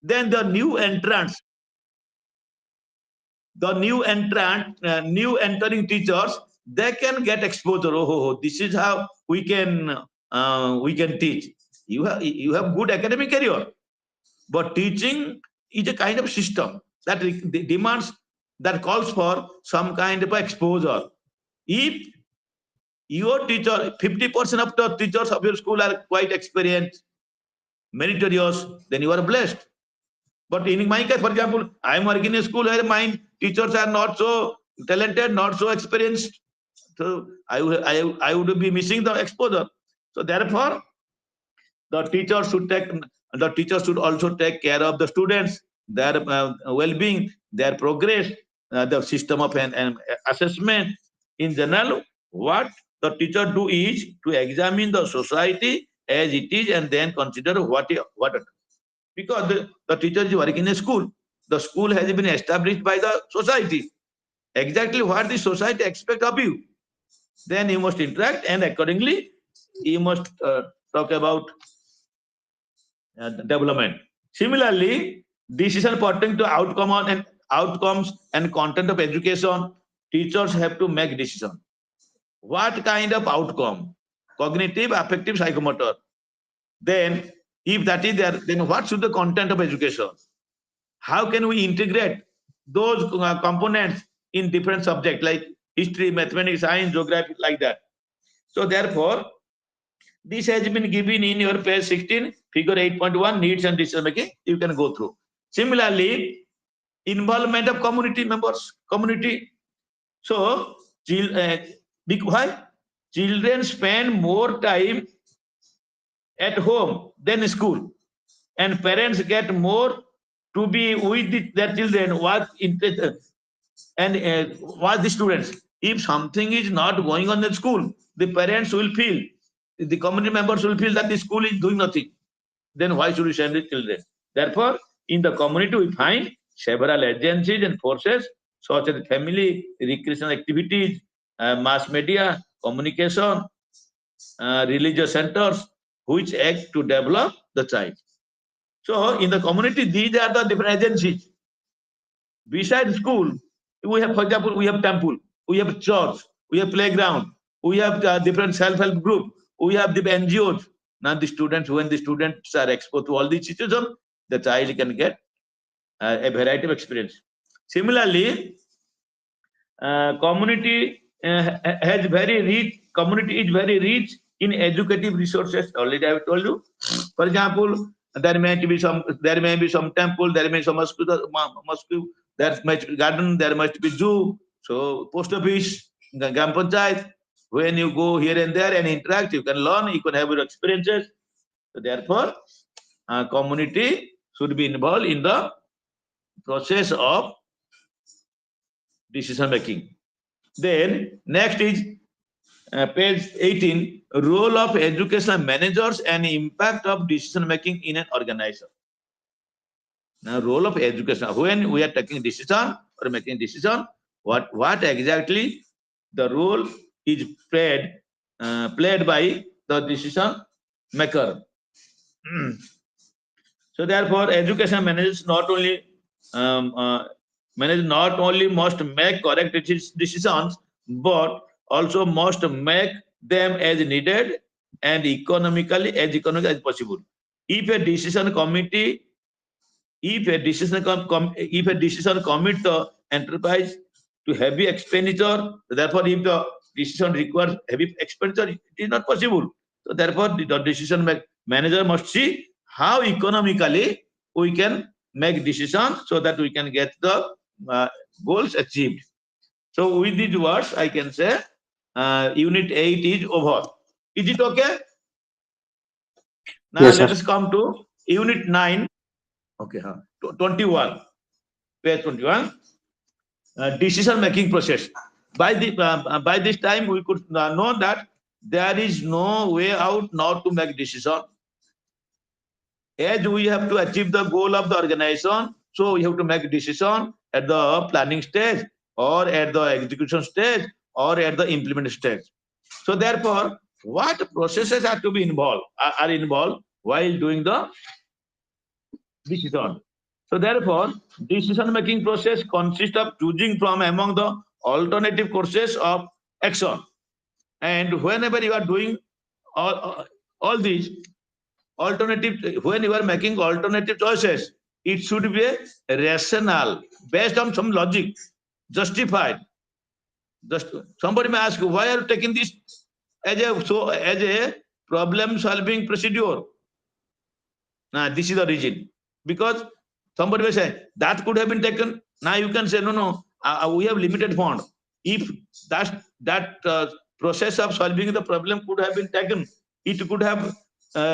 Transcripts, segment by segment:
Then new entering teachers, they can get exposure. This is how we can teach. You have good academic career, but teaching is a kind of system that demands, that calls for some kind of exposure. If your teacher, 50% of the teachers of your school are quite experienced, meritorious, then you are blessed. But in my case, for example, I am working in a school where my teachers are not so talented, not so experienced. So I would be missing the exposure. So therefore, the teacher should take the teacher should also take care of the students, their well-being, their progress, the system of an assessment. In general, what the teacher do is to examine the society as it is and then consider what because the teacher is working in a school. The school has been established by the society. Exactly what the society expect of you. Then you must interact, and accordingly, you must talk about development. Similarly, decision pertaining to outcomes and content of education, teachers have to make decision. What kind of outcome? Cognitive, affective, psychomotor. Then, if that is there, then what should the content of education? How can we integrate those components in different subjects like history, mathematics, science, geography, like that? So therefore, this has been given in your page 16, figure 8.1, needs and decision making. You can go through. Similarly, involvement of community members, community. So, why? Children spend more time at home than school, and parents get more to be with their children, what the students. If something is not going on in school, the parents will feel, the community members will feel that the school is doing nothing. Then why should we send the children? Therefore, in the community, we find several agencies and forces such as family, recreational activities, mass media, communication, religious centers, which act to develop the child. So, in the community, these are the different agencies. Besides school, we have, for example, we have temple, we have church, we have playground, we have different self-help group, we have the NGOs. Now the students, when the students are exposed to all these situations, the child can get a variety of experience. Similarly, community is very rich in educative resources. Already I have told you. For example, there may be some temple, there may be some mosque, there must be garden, there must be zoo. So post office, gram panchayat. When you go here and there and interact, you can learn, you can have your experiences. So therefore, community should be involved in the process of decision making. Then next is page 18, role of educational managers and impact of decision making in an organization. Now, role of education, when we are taking decision or making decision, what exactly the role is played by the decision maker. So therefore, education managers um, uh, not only must make correct decisions, but also must make them as needed and economical as possible. If a decision committee, if a decision commit the enterprise to heavy expenditure, therefore, if the decision requires heavy expenditure, it is not possible. So therefore, the decision manager must see how economically we can make decisions so that we can get the goals achieved. So with these words, I can say unit 8 is over. Is it okay? Now Yes, let sir. us come to unit 9. Okay, 21, page 21. Decision making process. By this time, we could know that there is no way out not to make decision. As we have to achieve the goal of the organization, so we have to make decision at the planning stage, or at the execution stage, or at the implement stage. So therefore, what processes are to be involved are involved while doing the decision? So therefore, decision-making process consists of choosing from among the alternative courses of action. And whenever you are doing all these alternative, when you are making alternative choices, it should be a rational, based on some logic, justified. Just somebody may ask you, why are you taking this as a problem solving procedure? Nah, this is the reason. Because somebody may say that could have been taken. Now you can say no, we have limited fund. If that process of solving the problem could have been taken, it could have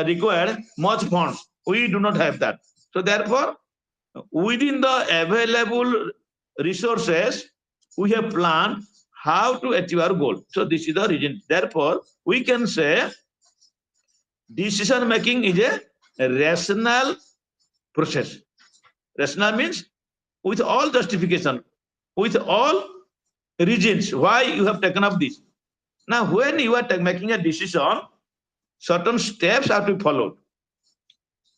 required much funds. We do not have that. So therefore, within the available resources, we have planned how to achieve our goal. So this is the reason. Therefore, we can say decision making is a rational process. Rational means with all justification, with all reasons why you have taken up this. Now, when you are making a decision, certain steps have to be followed.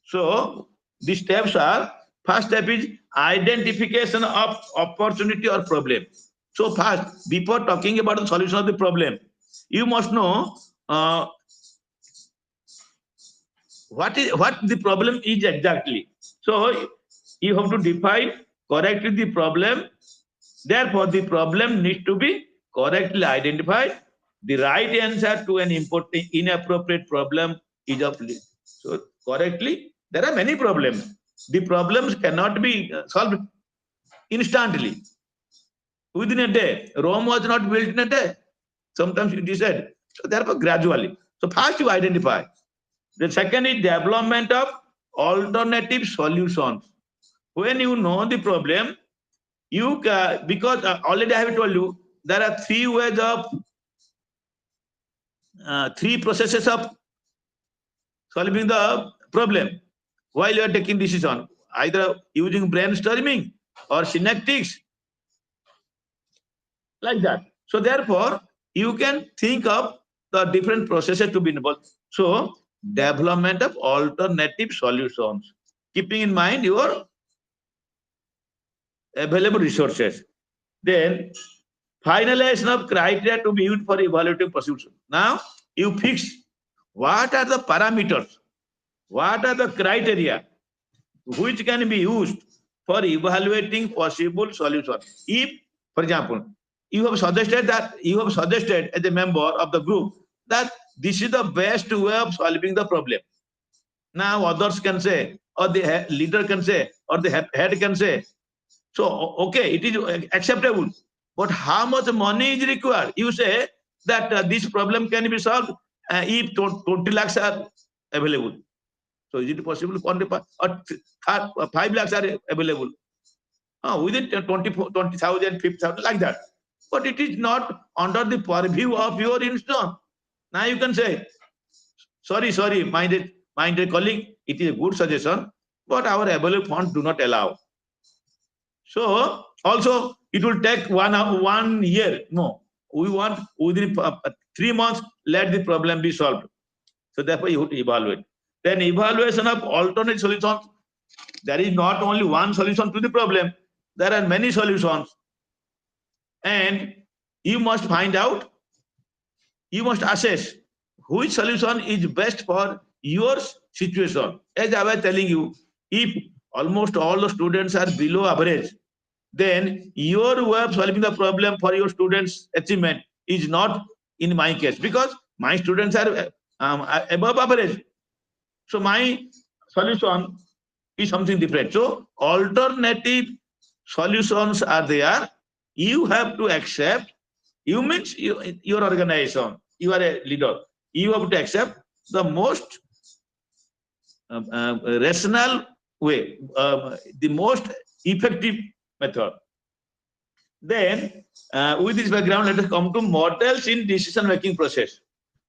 So the steps are, first step is identification of opportunity or problem. So first, before talking about the solution of the problem, you must know what the problem is exactly. So you have to define correctly the problem. Therefore, the problem needs to be correctly identified. The right answer to an inappropriate problem is of so correctly. There are many problems. The problems cannot be solved instantly within a day. Rome was not built in a day. Sometimes it is said. So therefore, gradually. So first you identify. The second is development of alternative solutions. When you know the problem, you because already I have told you there are three ways of three processes of solving the problem while you are taking decision, either using brainstorming or synaptics, like that. So therefore, you can think of the different processes to be involved. So development of alternative solutions, keeping in mind your available resources. Then finalization of criteria to be used for evaluative pursuits. Now you fix what are the parameters, what are the criteria which can be used for evaluating possible solutions. If, for example, you have suggested as a member of the group that this is the best way of solving the problem. Now others can say, or the leader can say, or the head can say, so okay, it is acceptable. But how much money is required? You say that this problem can be solved if 20 lakhs are available. So is it possible or 5 lakhs are available? Within 20,000, 50,000, like that. But it is not under the purview of your institution. Now you can say, sorry, my dear colleague, it is a good suggestion, but our available funds do not allow. So also it will take 1 year. No, we want within 3 months, let the problem be solved. So therefore you have to evaluate. Then evaluation of alternate solutions. There is not only one solution to the problem. There are many solutions. And you must find out, you must assess which solution is best for your situation. As I was telling you, if almost all the students are below average, then your way of solving the problem for your students' achievement is not in my case, because my students are above average. So my solution is something different. So alternative solutions are there. You have to accept. You means your organization. You are a leader. You have to accept the most rational way, the most effective method. Then, with this background, let us come to models in decision-making process.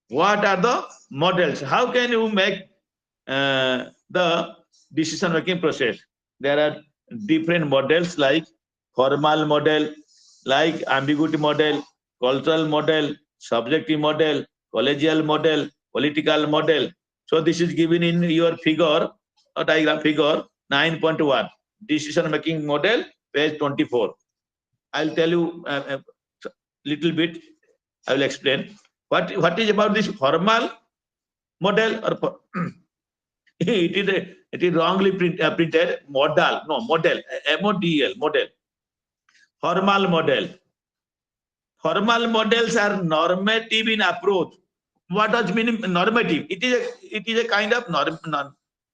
What are the models? How can you make the decision-making process? There are different models like formal model, like ambiguity model, cultural model, subjective model, collegial model, political model. So this is given in your figure, a diagram figure 9.1. decision making model, page 24. I'll tell you a little bit. I will explain what is about this formal model, or it is wrongly printed model. No, model, MODL, model. Formal model. Formal models are normative in approach. What does mean normative? It is a kind of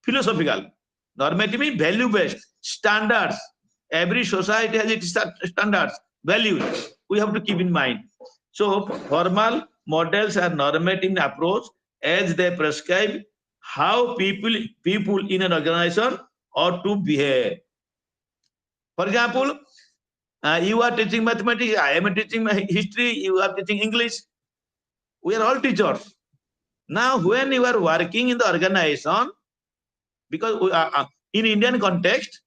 philosophical. Normative means value based standards. Every society has its standards, values. We have to keep in mind. So formal models are normative in approach as they prescribe how people in an organization ought to behave. For example, you are teaching mathematics, I am teaching history, you are teaching English. We are all teachers. Now, when you are working in the organization, because in Indian context,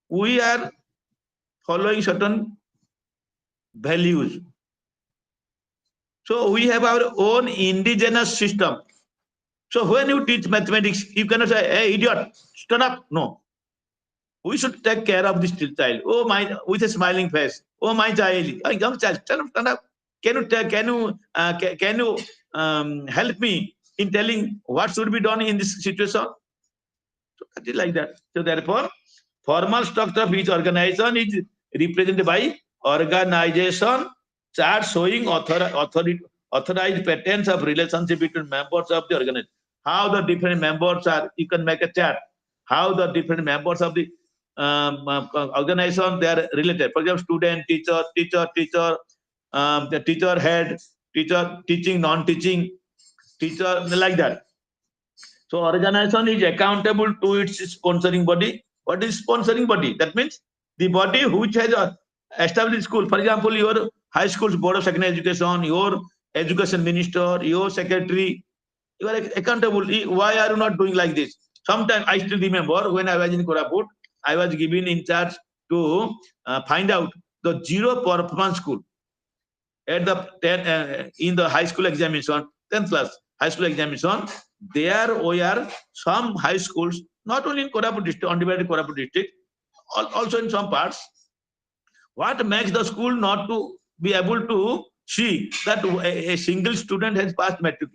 we are following certain values. So we have our own indigenous system. So when you teach mathematics, you cannot say, "Hey, idiot, stand up." No. We should take care of this child. Oh my, with a smiling face. Oh my child, a young child, stand up. Can you help me in telling what should be done in this situation? So that is like that. So therefore, formal structure of each organization is represented by organization chart showing authorized patterns of relationship between members of the organization. How the different members are, you can make a chart. How the different members of the organization, they are related. For example, student, teacher, the teacher head, teacher teaching, non-teaching, teacher, like that. So organization is accountable to its sponsoring body. What is sponsoring body? That means the body which has established school. For example, your high school's board of secondary education, your education minister, your secretary, you are accountable. Why are you not doing like this? Sometimes I still remember when I was in Koraput, I was given in charge to find out the zero performance school at the in the high school examination, 10th class high school examination. There were some high schools, not only in Koraput district, undivided Koraput district, also in some parts. What makes the school not to be able to see that a single student has passed matric?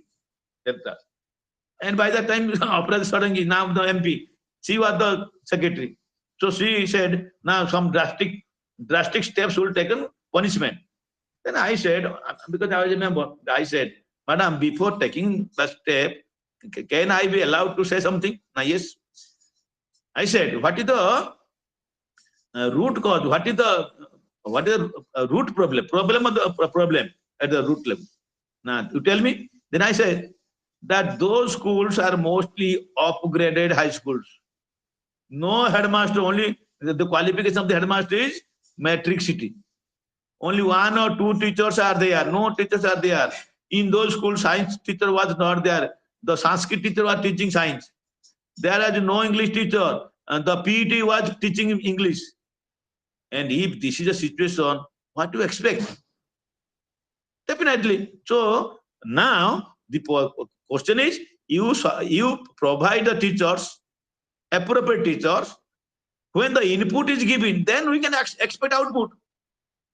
And by that time, Aparaj Sarangi, now the MP, she was the secretary. So she said, now some drastic steps will taken, punishment. Then I said, because I was a member, I said, Madam, before taking the step, can I be allowed to say something? Yes. I said, what is the root cause? What is the root problem? Problem of the problem at the root level. Now, you tell me. Then I said that those schools are mostly upgraded high schools. No headmaster, only the qualification of the headmaster is matric city. Only one or two teachers are there. No teachers are there. In those schools, science teacher was not there. The Sanskrit teacher was teaching science. There is no English teacher. And the PET was teaching English. And if this is a situation, what do you expect? Definitely. So now the question is, you provide the teachers, appropriate teachers. When the input is given, then we can expect output.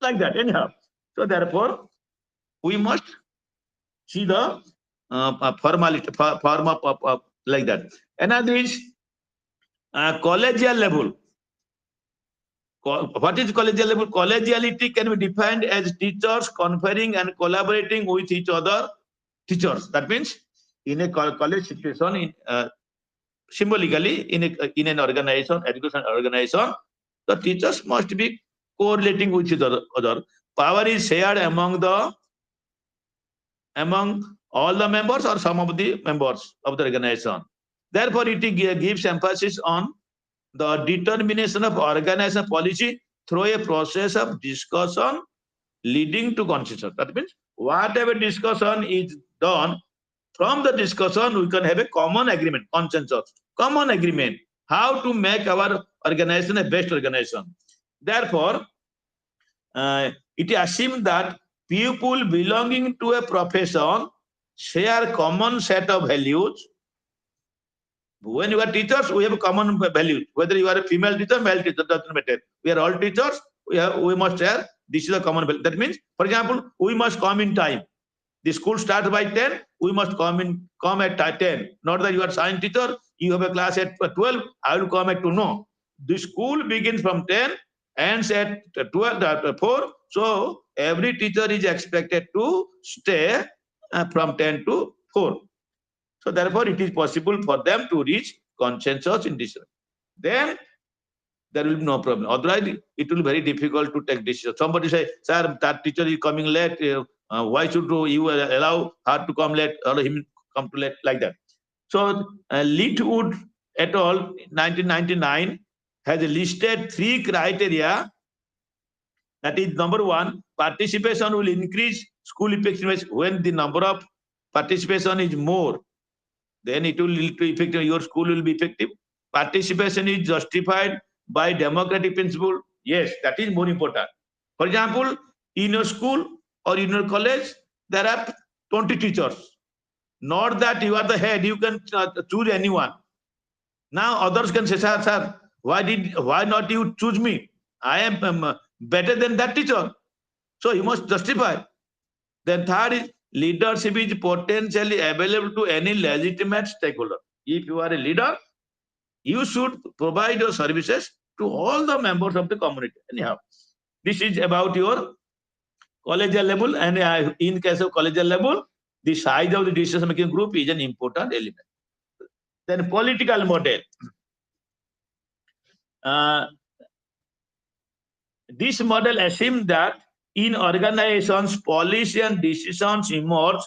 Like that, anyhow. So therefore, we must see the formality, like that. Another is collegial level. What is collegial level? Collegiality can be defined as teachers conferring and collaborating with each other teachers. That means in a college situation, symbolically in an organization, education organization, the teachers must be correlating with each other. Power is shared among all the members or some of the members of the organization. Therefore, it gives emphasis on the determination of organization policy through a process of discussion leading to consensus. That means whatever discussion is done, from the discussion we can have a common agreement, consensus, common agreement, how to make our organization a best organization. Therefore, it assumes that people belonging to a profession share common set of values When you are teachers, we have a common value. Whether you are a female teacher, male teacher, doesn't matter. We are all teachers. We must have, this is a common value. That means, for example, we must come in time. The school starts by 10, we must come at 10. Not that you are science teacher, you have a class at 12, I will come at 2. No. The school begins from 10, ends at 12, 4. So every teacher is expected to stay from 10 to 4. So therefore, it is possible for them to reach consensus in this. Then there will be no problem. Otherwise, it will be very difficult to take decision. Somebody say, sir, that teacher is coming late. Why should you allow her to come late, or him come to late, like that? So Leetwood et al. 1999 has listed 3 criteria. That is, number 1, participation will increase school effectiveness. When the number of participation is more, then it will lead to effective. Your school will be effective. Participation is justified by democratic principle. Yes, that is more important. For example, in your school or in your college, there are 20 teachers. Not that you are the head, you can choose anyone. Now others can say, sir, why not you choose me? I am better than that teacher. So you must justify. Then third is, leadership is potentially available to any legitimate stakeholder. If you are a leader, you should provide your services to all the members of the community. Anyhow, this is about your collegial level, and in case of collegial level, the size of the decision-making group is an important element. Then political model. This model assumes that in organizations, policy and decisions emerge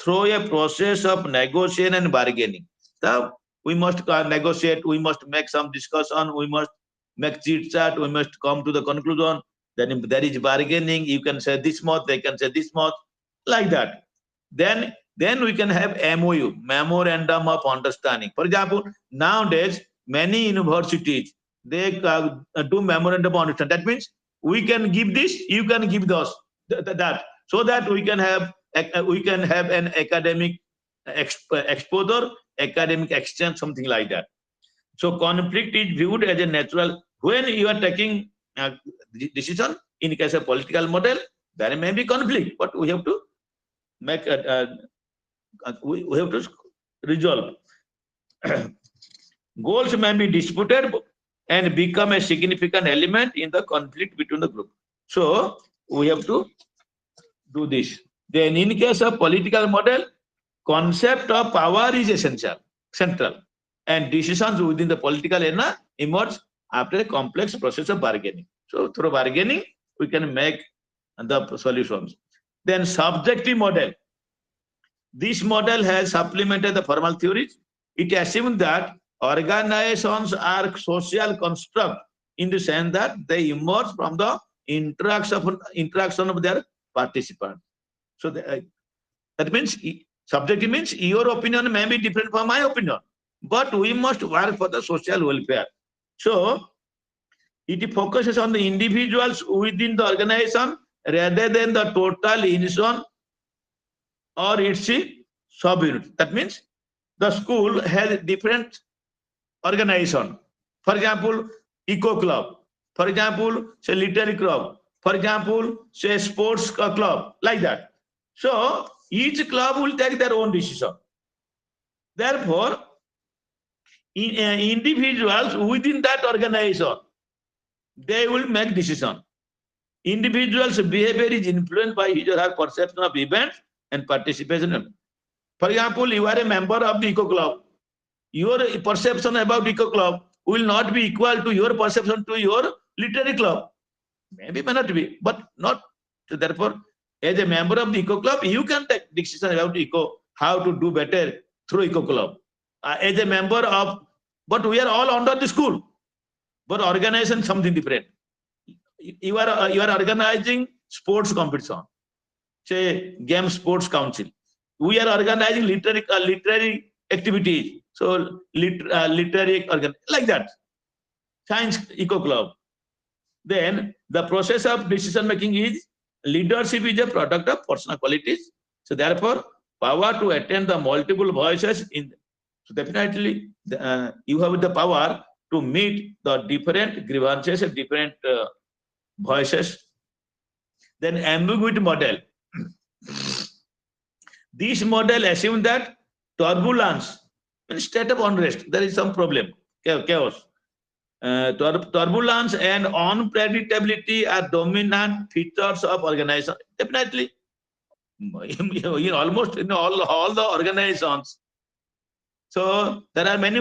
through a process of negotiation and bargaining. So we must negotiate, we must make some discussion, we must make chit chat, we must come to the conclusion. Then there is bargaining. You can say this much, they can say this much, like that. Then we can have MOU, Memorandum of Understanding. For example, nowadays many universities, they do memorandum of understanding. That means we can give this, you can give those, that, so that we can have an academic exposure, academic exchange, something like that. So conflict is viewed as a natural. When you are taking decision in case of political model, there may be conflict, but we have to make we have to resolve. Goals may be disputed and become a significant element in the conflict between the group. So we have to do this. Then in case of political model, concept of power is central, and decisions within the political arena emerge after a complex process of bargaining. So through bargaining, we can make the solutions. Then subjective model. This model has supplemented the formal theories. It assumes that organizations are social construct in the sense that they emerge from the interaction of their participants. So that means subjective means your opinion may be different from my opinion, but we must work for the social welfare. So it focuses on the individuals within the organization rather than the total unison or its sub-unit. That means the school has different organization. For example, eco club. For example, say literary club. For example, say sports club, like that. So each club will take their own decision. Therefore, individuals within that organization, they will make decision. Individual's behavior is influenced by his or her perception of events and participation. For example, you are a member of the eco club. Your perception about eco club will not be equal to your perception to your literary club. Maybe may not be, but not. So therefore, as a member of the eco club, you can take decision about eco, how to do better through eco club. As a member of, but we are all under the school, but organization something different. You are organizing sports competition, say game sports council. We are organizing literary activities, so literary organ, like that. Science eco club. Then the process of decision making is, leadership is a product of personal qualities. So therefore, power to attend the multiple voices in. So definitely, you have the power to meet the different grievances and different voices. Then ambiguity model. This model assumes that turbulence, in state of unrest, there is some problem, chaos. Turbulence and unpredictability are dominant features of organization. Definitely, almost in all the organizations. So there are many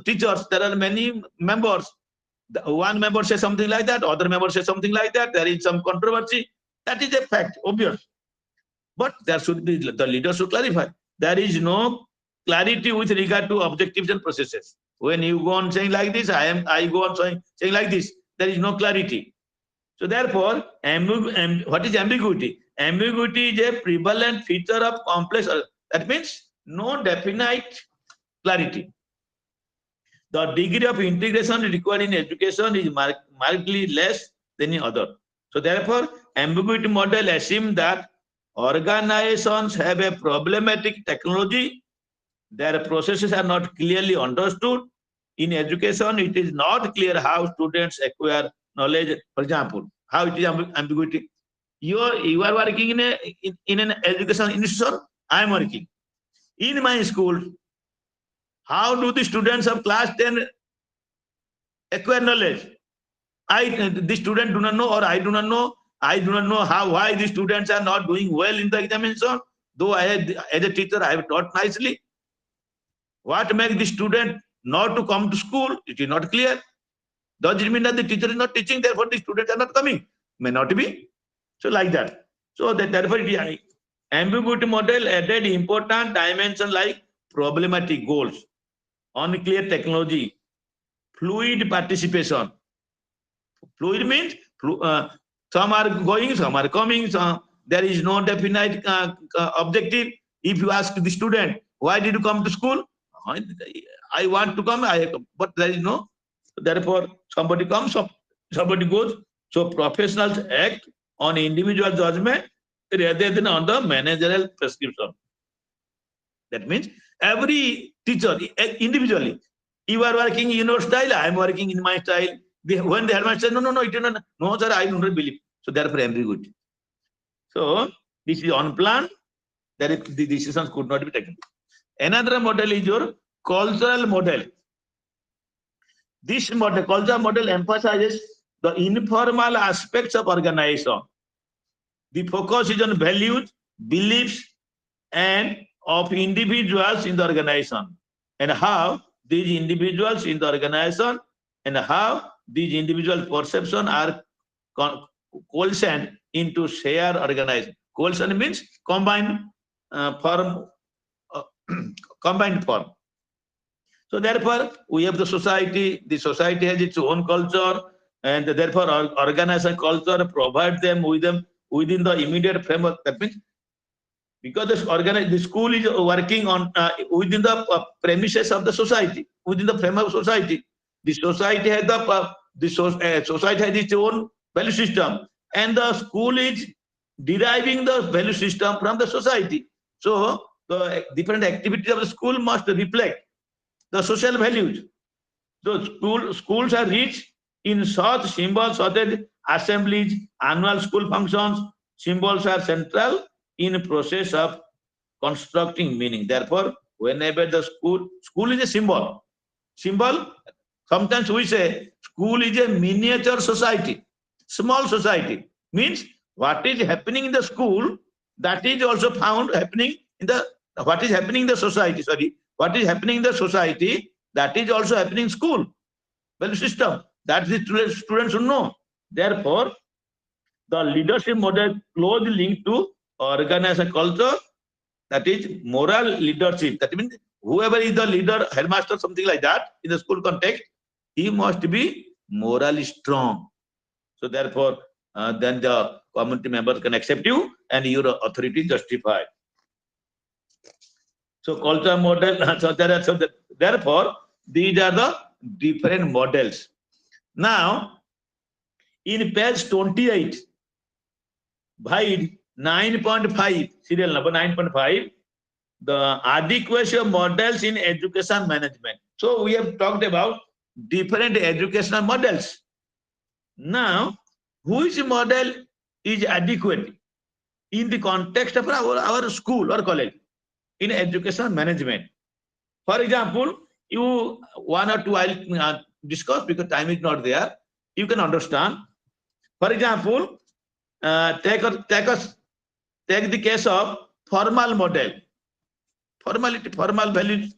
teachers, there are many members. One member says something like that, other member says something like that. There is some controversy. That is a fact, obvious. But there should be, the leader should clarify. There is no clarity with regard to objectives and processes. When you go on saying like this, I go on saying like this, there is no clarity. So therefore, what is ambiguity? Ambiguity is a prevalent feature of complex. That means no definite clarity. The degree of integration required in education is markedly less than in other. So therefore, ambiguity model assumes that organizations have a problematic technology, their processes are not clearly understood. In education, it is not clear how students acquire knowledge. For example, how it is ambiguity. You are working in an education institution. I am working in my school. How do the students of class 10 acquire knowledge? The student do not know, or I do not know. I do not know why the students are not doing well in the examination. Though as a teacher, I have taught nicely. What makes the student not to come to school? It is not clear. Does it mean that the teacher is not teaching, therefore the students are not coming? May not be. So like that. So therefore, ambiguity model added important dimension like problematic goals, unclear technology, fluid participation. Fluid means some are going, some are coming, there is no definite objective. If you ask the student, why did you come to school? I want to come, but there is no. Therefore, somebody comes, somebody goes. So professionals act on individual judgment rather than on the managerial prescription. That means every teacher individually, you are working in your style, I am working in my style. When the headmaster says, no, it is not, no, sir, I do not believe. So therefore, ambiguity. So this is unplanned, that the decisions could not be taken. Another model is your cultural model. This model, cultural model, emphasizes the informal aspects of organization. The focus is on values, beliefs, and of individuals in the organization, and how these individuals in the organization and how these individual perceptions are coalesced into shared organization. Coalesced means combined form. Combined form. So therefore, we have the society. The society has its own culture, and therefore, organization culture provides them within the immediate framework. That means, because the school is working on within the premises of the society, within the framework of society. The society has society has its own value system, and the school is deriving the value system from the society. So the different activities of the school must reflect the social values. So schools are rich in such symbols such as assemblies, annual school functions. Symbols are central in process of constructing meaning. Therefore, whenever the school is a symbol. Sometimes we say school is a miniature society, small society. Means what is happening in the school, that is also found happening in the, what is happening in the society. Sorry, what is happening in the society, that is also happening in school. Value system, that the students should know. Therefore, the leadership model closely linked to organization culture, that is moral leadership. That means whoever is the leader, headmaster, something like that, in the school context, he must be morally strong. So therefore, then the community members can accept you and your authority justified. So culture model. Therefore, these are the different models. Now, in page 28, by 9.5, serial number 9.5, the adequacy of models in education management. So we have talked about different educational models. Now, which model is adequate in the context of our school or college in education management? For example, you one or two I'll discuss because time is not there. You can understand. For example, take the case of formal model. Formal values.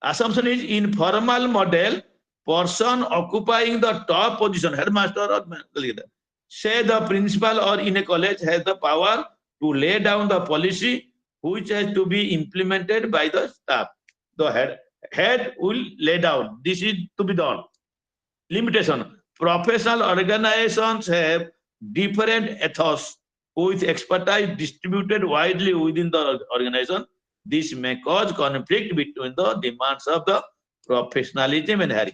Assumption is in formal model, person occupying the top position, headmaster or leader, say the principal or in a college has the power to lay down the policy which has to be implemented by the staff. The head will lay down. This is to be done. Limitation. Professional organizations have different ethos with expertise distributed widely within the organization. This may cause conflict between the demands of the professionalism and hiring.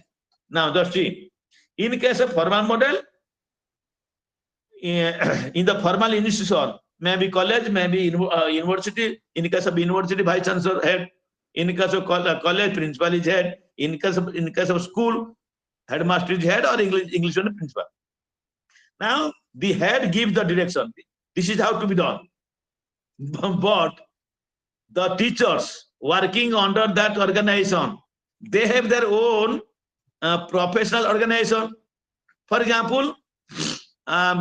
Now, just see, in case of formal model, in the formal institution, maybe college, maybe university. In case of university, vice chancellor head. In case of college, principal is head. In case of school, headmaster is head or English principal. Now, the head gives the direction. This is how to be done. But the teachers working under that organization, they have their own professional organization. For example,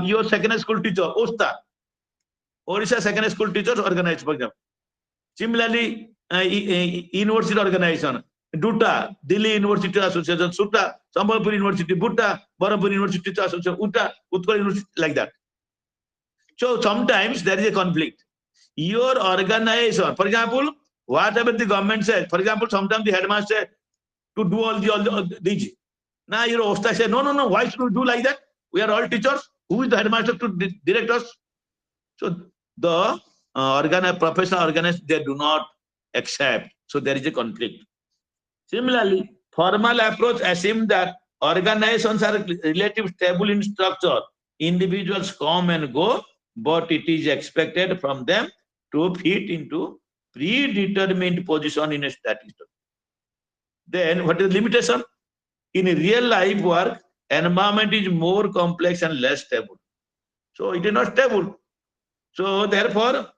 your secondary school teacher, Osta, Odisha secondary school teachers organized, for example. Similarly, university organization, Duta, Delhi University Association, Suta, Sambalpur University, Butta, Barampur University Association, Uta, Utkal University, like that. So sometimes there is a conflict. Your organization, for example, whatever the government says, for example, sometimes the headmaster to do all these. Now your Osta says, no, why should we do like that? We are all teachers. Who is the headmaster to direct us? So the professional organization, they do not accept. So there is a conflict. Similarly, formal approach assumes that organizations are relatively stable in structure. Individuals come and go, but it is expected from them to fit into predetermined position in a static structure. Then what is the limitation? In real life work, environment is more complex and less stable. So it is not stable. So therefore,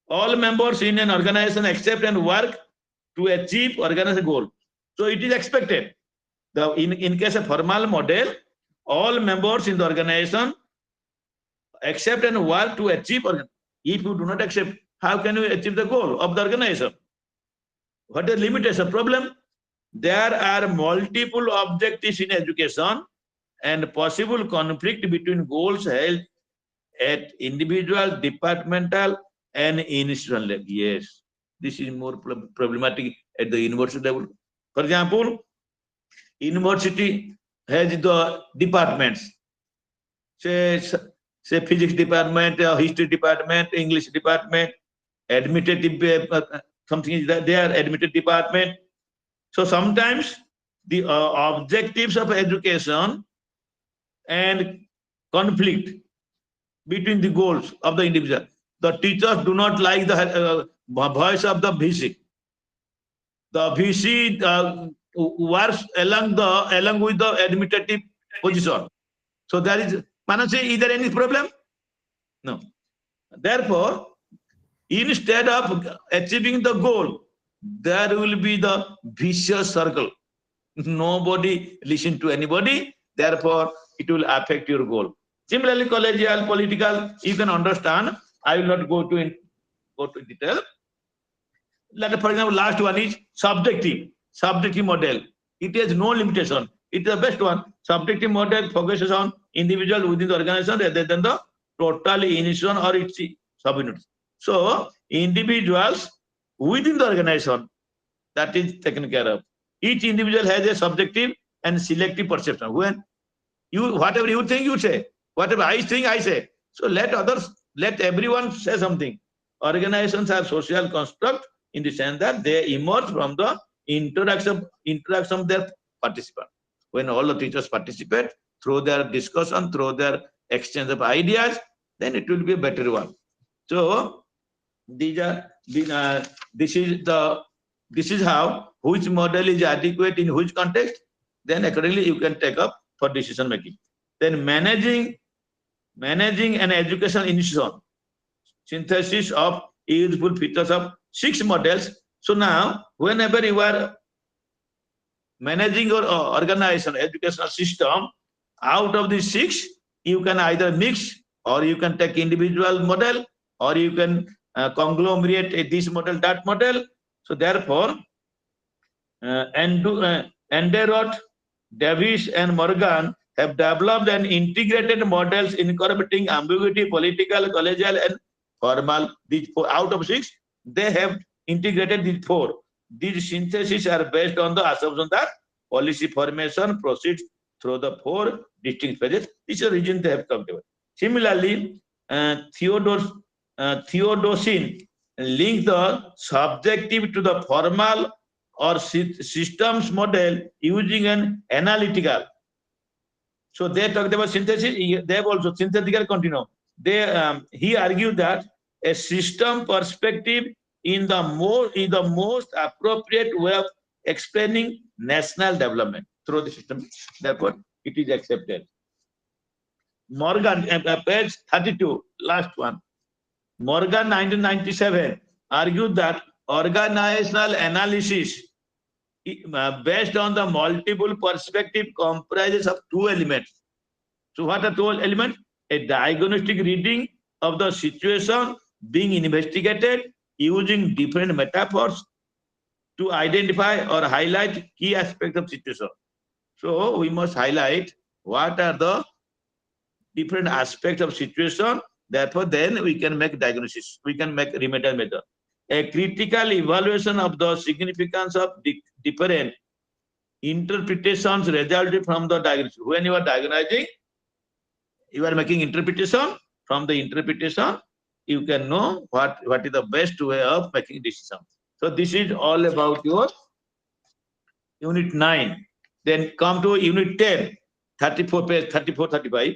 all members in an organization accept and work to achieve organization goal. So it is expected. In case of formal model, all members in the organization accept and work to achieve. If you do not accept, how can you achieve the goal of the organization? What is limitation? Problem? There are multiple objectives in education and possible conflict between goals held at individual, departmental, and institutional level. Yes, this is more problematic at the university level. For example, university has the departments. Say physics department, history department, English department, administrative something is there, admitted department. So sometimes the objectives of education and conflict between the goals of the individual. The teachers do not like the voice of the VC. The VC works along with the administrative position. So there is, Manasi, is there any problem? No. Therefore, instead of achieving the goal, there will be the vicious circle. Nobody listen to anybody. Therefore, it will affect your goal. Similarly, collegial, political, you can understand. I will not go to detail. For example, last one is subjective model. It has no limitation. It is the best one. Subjective model focuses on individual within the organization rather than the total institution or its subunits. So individuals within the organization, that is taken care of. Each individual has a subjective and selective perception. When whatever you think, you say. Whatever I think, I say. So let everyone say something. Organizations are social construct in the sense that they emerge from the interaction of their participants. When all the teachers participate through their discussion, through their exchange of ideas, then it will be a better one. So these are this is the this is how which model is adequate in which context. Then accordingly you can take up for decision making. Then managing an educational institution, synthesis of useful features of 6 models. So now, whenever you are managing your organization, educational system, out of the 6, you can either mix or you can take individual model or you can conglomerate this model, that model. So therefore, Enderot, Davis, and Morgan have developed an integrated models incorporating ambiguity, political, collegial, and formal. These 4 out of 6, they have integrated these 4. These syntheses are based on the assumption that policy formation proceeds through the 4 distinct phases. This is the reason they have come together. Similarly, Theodosin linked the subjective to the formal or systems model using an analytical. So they talked about synthesis. They have also synthetical continuum. He argued that a system perspective is the most appropriate way of explaining national development through the system. Therefore, it is accepted. Morgan, page 32, last one. Morgan, 1997, argued that organizational analysis based on the multiple perspective comprises of 2 elements. So what are 2 elements? A diagnostic reading of the situation being investigated using different metaphors to identify or highlight key aspects of situation. So we must highlight what are the different aspects of situation. Therefore, then we can make diagnosis. We can make remedial method. A critical evaluation of the significance of different interpretations resulting from the diagnosis. When you are diagnosing, you are making interpretation. From the interpretation, you can know what is the best way of making decision. So this is all about your unit 9. Then come to unit 10, 34, page 34, 35.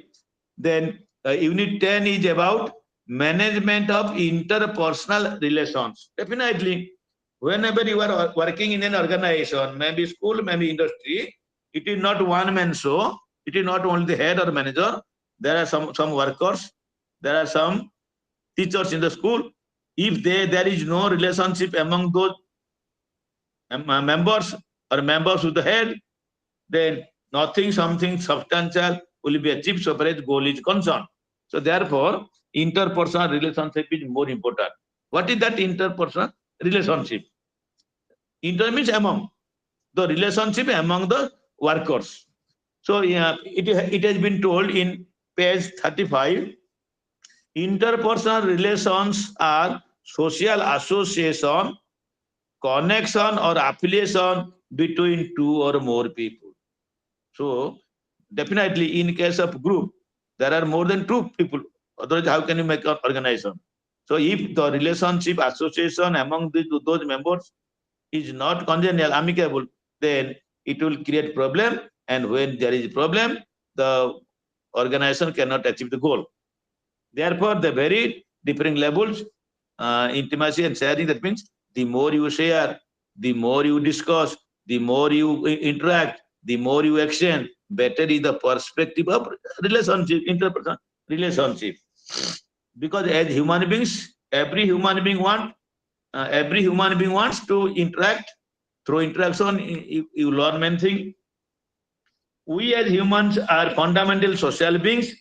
Then unit 10 is about management of interpersonal relations. Definitely, whenever you are working in an organization, maybe school, maybe industry, it is not one man show. It is not only the head or manager. There are some workers. There are some teachers in the school. If there is no relationship among those members or members with the head, then something substantial will be achieved so far as goal is concerned. So therefore, interpersonal relationship is more important. What is that interpersonal relationship? Inter means among the relationship among the workers. So it has been told in page 35. Interpersonal relations are social association, connection or affiliation between 2 or more people. So definitely in case of group, there are more than 2 people. Otherwise, how can you make an organization? So if the relationship association among those members is not congenial, amicable, then it will create problem. And when there is a problem, the organization cannot achieve the goal. Therefore, the very different levels, intimacy and sharing, that means the more you share, the more you discuss, the more you interact, the more you exchange, better is the perspective of relationship, interpersonal relationship. Because as human beings, every human being wants to interact. Through interaction, you learn many things. We as humans are fundamental social beings.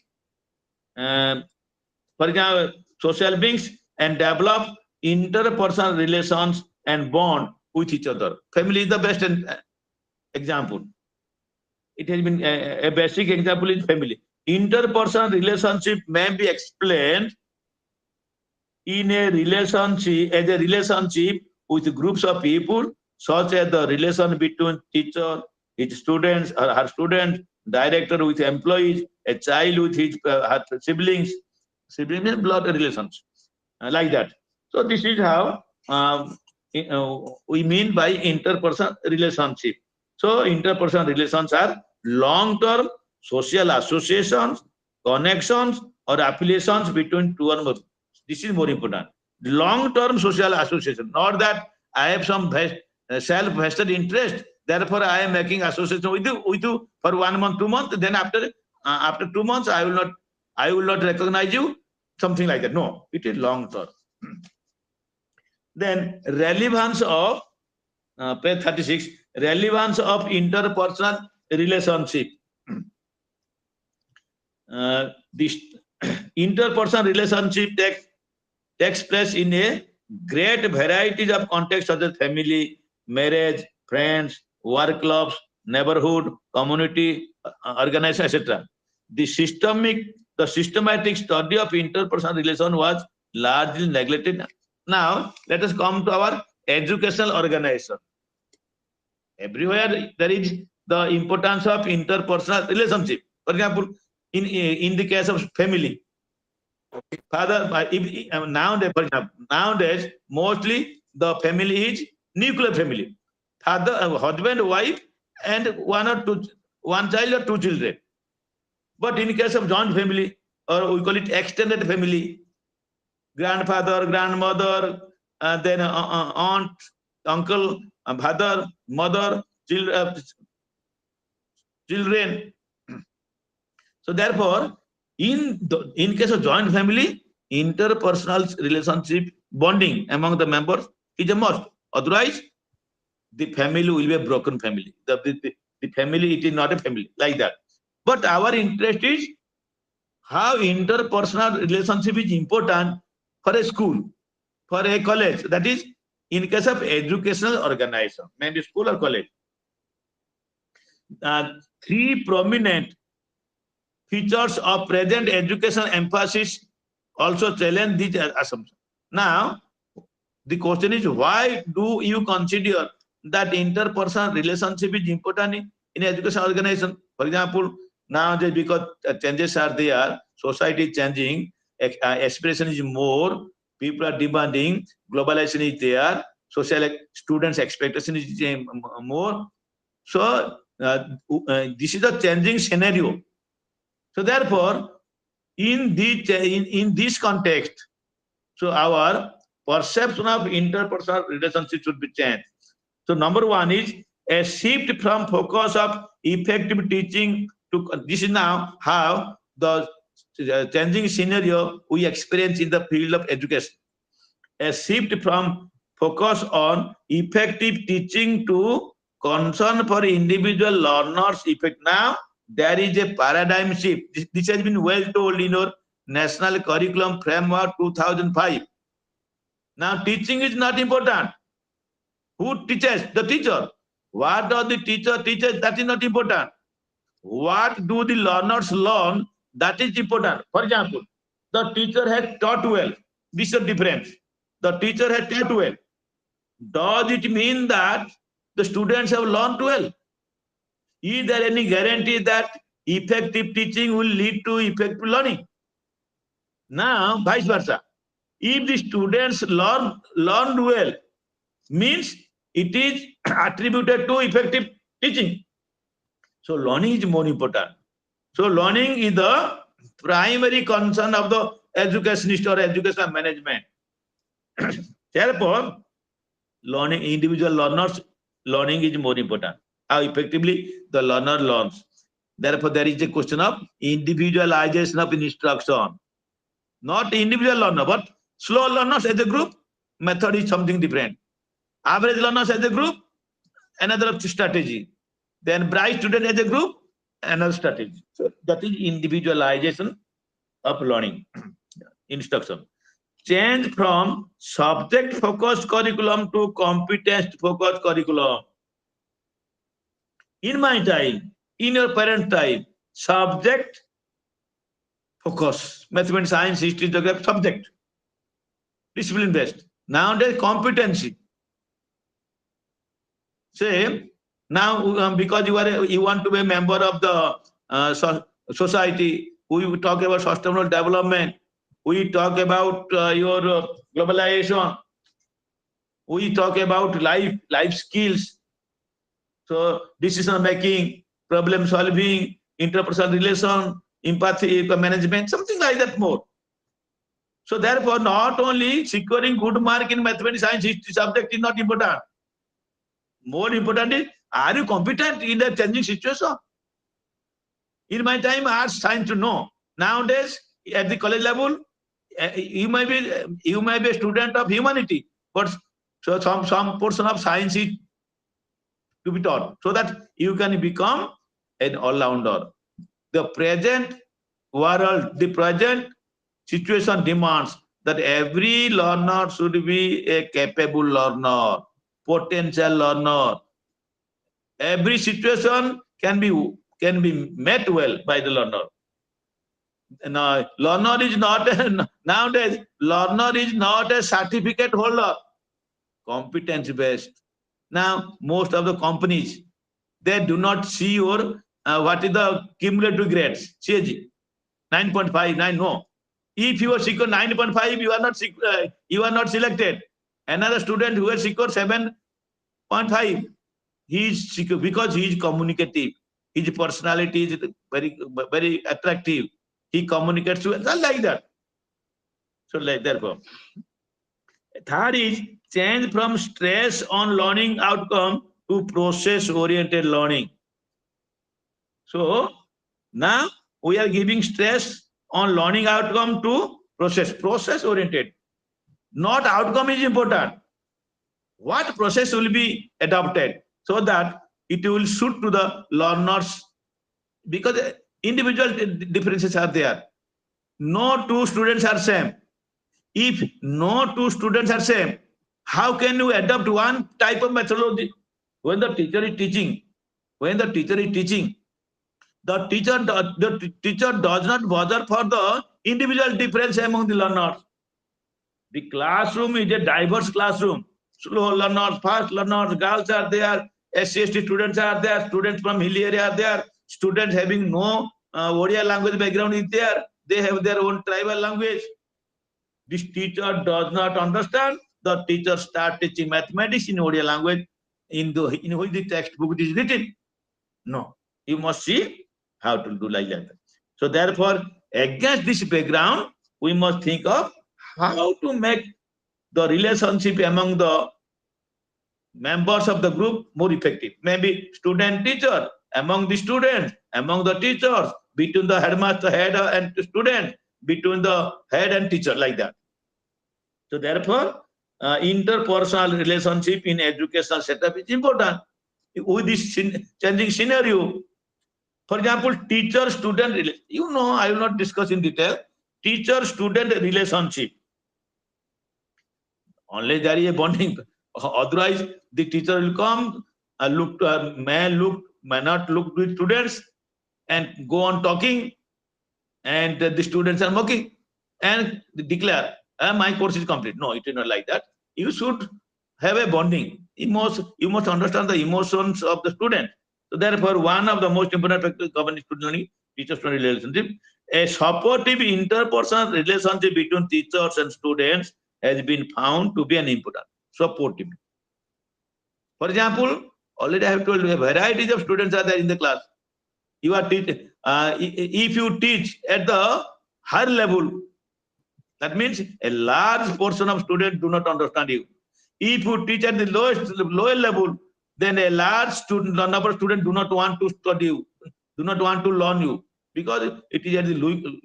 For example, social beings and develop interpersonal relations and bond with each other. Family is the best example. It has been a basic example in family. Interpersonal relationship may be explained in a relationship as a relationship with groups of people, such as the relation between teacher, his students or her students, director with employees, a child with his her siblings. Siblings means blood relations, like that. So this is how we mean by interpersonal relationship. So interpersonal relations are long-term social associations, connections, or affiliations between 2 or more. This is more important. long-term social association, not that I have some self-vested interest, therefore I am making association with you for 1 month, 2 months, then after 2 months I will not recognize you, something like that. No, it is long-term. Then relevance of page 36, relevance of interpersonal relationship. This interpersonal relationship takes place in a great varieties of contexts such as family, marriage, friends, work clubs, neighborhood, community, organization, etc. The systematic study of interpersonal relation was largely neglected. Now, let us come to our educational organization. Everywhere there is the importance of interpersonal relationship. For example, in the case of family, father, nowadays, for example, nowadays mostly the family is nuclear family, father, husband, wife, and one child or two children. But in case of joint family, or we call it extended family, grandfather, grandmother, then aunt, uncle, father, mother, children. So therefore, in case of joint family, interpersonal relationship bonding among the members is a must. Otherwise, the family will be a broken family. The family, it is not a family like that. But our interest is how interpersonal relationship is important for a school, for a college. That is, in case of educational organization, maybe school or college. Three prominent features of present education emphasis also challenge these assumptions. Now, the question is, why do you consider that interpersonal relationship is important in education organization? For example, now just because changes are there, society is changing, aspiration is more, people are demanding, globalization is there, social students' expectation is more. So this is a changing scenario. So therefore, in this context, so our perception of interpersonal relationship should be changed. So number one is a shift from focus of effective teaching to, this is now how the changing scenario we experience in the field of education. A shift from focus on effective teaching to concern for individual learners' effect. Now, there is a paradigm shift. This has been well told in our National Curriculum Framework 2005. Now, teaching is not important. Who teaches? The teacher. What does the teacher teaches? That is not important. What do the learners learn? That is important. For example, the teacher has taught well. This is the difference. The teacher has taught well. Does it mean that the students have learned well? Is there any guarantee that effective teaching will lead to effective learning? Now, vice versa. If the students learned well, means it is attributed to effective teaching. So learning is more important. So learning is the primary concern of the educationist or educational management. Therefore, learning, individual learners, learning is more important. How effectively the learner learns. Therefore, there is a question of individualization of instruction. Not individual learner, but slow learners as a group, method is something different. Average learners as a group, another strategy. Then bright student as a group, another strategy. So that is individualization of learning, instruction. Change from subject-focused curriculum to competence-focused curriculum. In my time, in your parent time, subject focus, mathematics, science, history, geography, subject, discipline based. Nowadays, competency. Say now, because you want to be a member of the society, we talk about sustainable development. We talk about your globalization. We talk about life skills. So decision making, problem solving, interpersonal relation, empathy, management, something like that more. So therefore, not only securing good mark in mathematics, science, history subject is not important. More important is, are you competent in a changing situation? In my time, arts, science, no. Nowadays, at the college level, you may be a student of humanity, but so some portion of science is to be taught, so that you can become an all-rounder. The present world, the present situation demands that every learner should be a capable learner, potential learner. Every situation can be met well by the learner. Now, learner is not nowadays. Learner is not a certificate holder, competence based. Now, most of the companies, they do not see your what is the cumulative grades, CAG, 9.5, 9, no. If you are secured 9.5, you are not selected. Another student who has secured 7.5, he is secure because he is communicative. His personality is very attractive. He communicates well, like that. So like therefore, third is change from stress on learning outcome to process oriented learning. So now we are giving stress on learning outcome to process oriented. Not outcome is important. What process will be adopted so that it will suit to the learners, because individual differences are there. No two students are same. If no two students are same, how can you adopt one type of methodology? When the teacher is teaching, the teacher does not bother for the individual difference among the learners. The classroom is a diverse classroom. Slow learners, fast learners, girls are there, SC/ST students are there, students from hilly area are there, students having no Odia language background is there. They have their own tribal language. This teacher does not understand. The teacher start teaching mathematics in Odia language in which the textbook is written. No, you must see how to do like that. So therefore, against this background, we must think of how to make the relationship among the members of the group more effective. Maybe student-teacher, among the students, among the teachers, between the headmaster, head and student, between the head and teacher, like that. So therefore, interpersonal relationship in educational setup is important. With this changing scenario, for example, teacher-student, I will not discuss in detail, teacher-student relationship. Only there is a bonding. Otherwise, the teacher will come, may not look with students and go on talking, and the students are mocking and declare, my course is complete. No, it is not like that. You should have a bonding. You must understand the emotions of the student. So therefore, one of the most important factors governing student learning, teacher-student relationship, a supportive interpersonal relationship between teachers and students has been found to be an important supportive. For example, already I have told you, a variety of students are there in the class. You are teaching. If you teach at the higher level, that means a large portion of students do not understand you. If you teach at the lower level, then a large number of students do not want to study you, do not want to learn you, because it is at the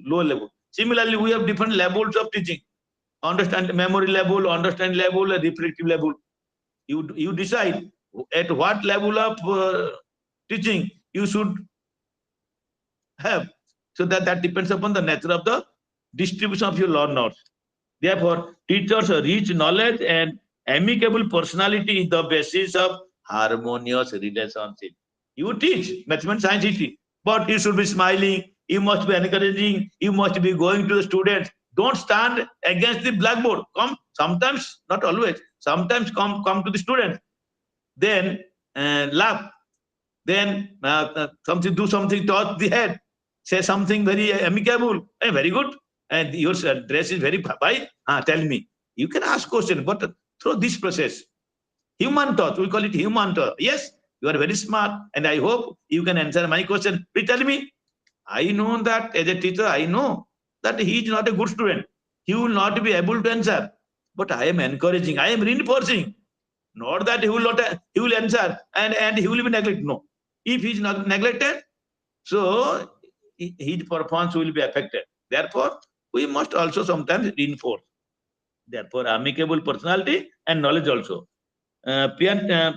lower level. Similarly, we have different levels of teaching. Understand memory level, understand level, reflective level. You decide at what level of teaching you should have. So that depends upon the nature of the distribution of your learners. Therefore, teachers' rich knowledge and amicable personality is the basis of harmonious relationship. You teach mathematics, science, history, but you should be smiling. You must be encouraging. You must be going to the students. Don't stand against the blackboard. Come sometimes, not always. Sometimes come to the students. Then laugh. Then do something, touch the head. Say something very amicable. Hey, very good. And your dress is very fine. Tell me. You can ask questions, but through this process, human thought, we call it human thought. Yes, you are very smart, and I hope you can answer my question. Please tell me. I know that as a teacher, I know that he is not a good student. he will not be able to answer. But I am encouraging, I am reinforcing. Not that he will not, he will answer and he will be neglected. No. If he is not neglected, so his performance will be affected. Therefore, we must also sometimes reinforce. Therefore, amicable personality and knowledge also. Pianeta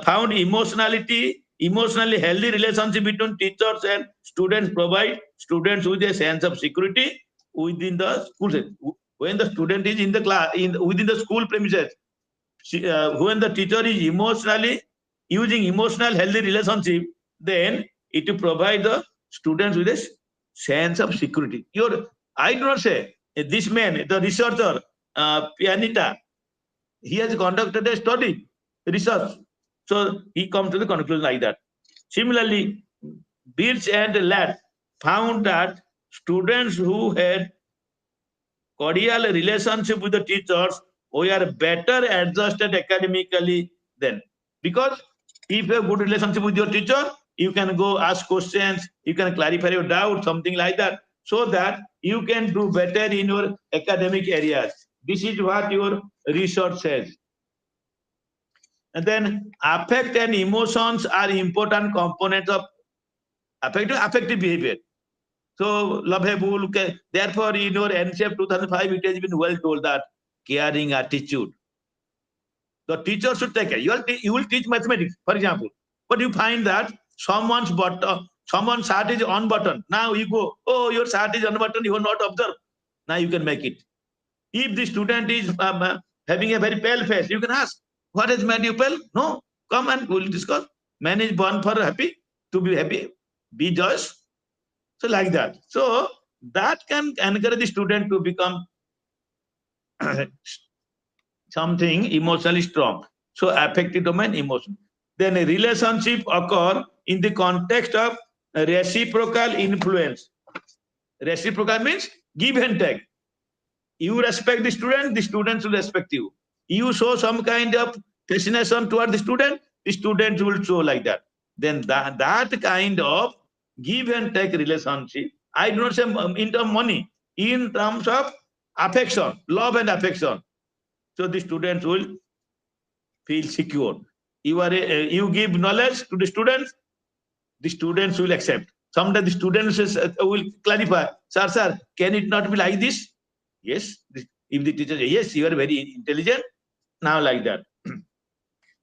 found emotionally healthy relationship between teachers and students provide students with a sense of security within the school. When the student is in the class, within the school premises, when the teacher is emotionally using emotional healthy relationship, then it will provide the students with a sense of security. I do not say this man, the researcher, Pianita, he has conducted a study, research. So he comes to the conclusion like that. Similarly, Birch and Ladd found that students who had cordial relationship with the teachers were better adjusted academically then. Because if you have good relationship with your teacher, you can go ask questions, you can clarify your doubt, something like that, so that you can do better in your academic areas. This is what your research says. And then affect and emotions are important components of affective behavior. So lovable. Therefore, in your NCF 2005, it has been well told that caring attitude. The teacher should take care. You will teach mathematics, for example, but you find that someone's shirt is unbuttoned. Now you go, oh, your shirt is unbuttoned. You are not observed. Now you can make it. If the student is having a very pale face, you can ask, what has made you pale? No, come and we'll discuss. Man is born for happy, to be happy, be joyous. So like that. So that can encourage the student to become something emotionally strong. So affective domain, emotion. Then a relationship occur in the context of reciprocal influence. Reciprocal means give and take. You respect the student will respect you. You show some kind of fascination toward the student will show like that. Then that kind of give and take relationship, I do not say in terms of money, in terms of affection, love and affection. So the students will feel secure. You give knowledge to the students will accept. Sometimes the students will clarify, sir, can it not be like this? Yes. If the teacher says, yes, you are very intelligent, now like that.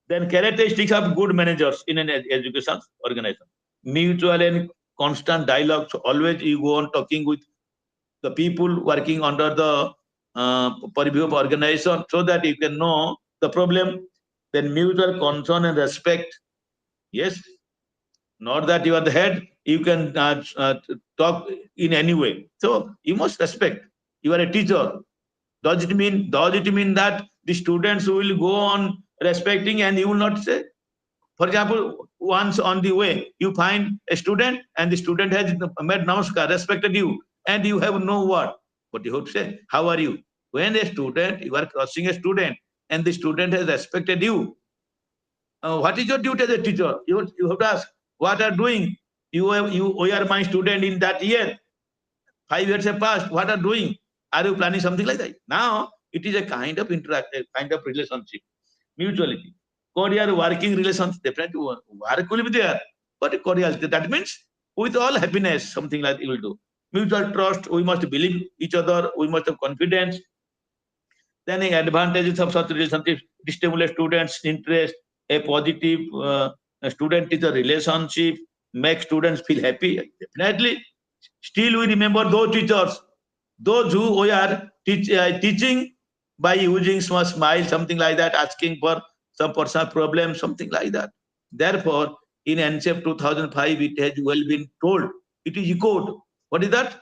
Then characteristics of good managers in an education organization. Mutual and constant dialogue. So always you go on talking with the people working under the purview of organization so that you can know the problem. Then mutual concern and respect. Yes. Not that you are the head, you can talk in any way. So you must respect. You are a teacher. Does it mean that the students will go on respecting and you will not say? For example, once on the way, you find a student and the student has made namaskar, respected you, and you have no word. But you have to say, how are you? When you are crossing a student and the student has respected you, what is your duty as a teacher? You have to ask, what are doing? We are my student in that year. 5 years have passed. What are doing? Are you planning something like that? Now it is a kind of interactive, kind of relationship, mutuality. Cordial working relations, definitely work will be there, but cordiality, that means with all happiness, something like that you will do. Mutual trust, we must believe each other, we must have confidence. Then the advantages of such relationships stimulate students' interest, a positive student-teacher relationship, make students feel happy. Definitely. Still, we remember those teachers, those who we are teaching by using small smile, something like that, asking for some personal problem, something like that. Therefore, in NCF 2005, it has well been told, it is echoed. What is that?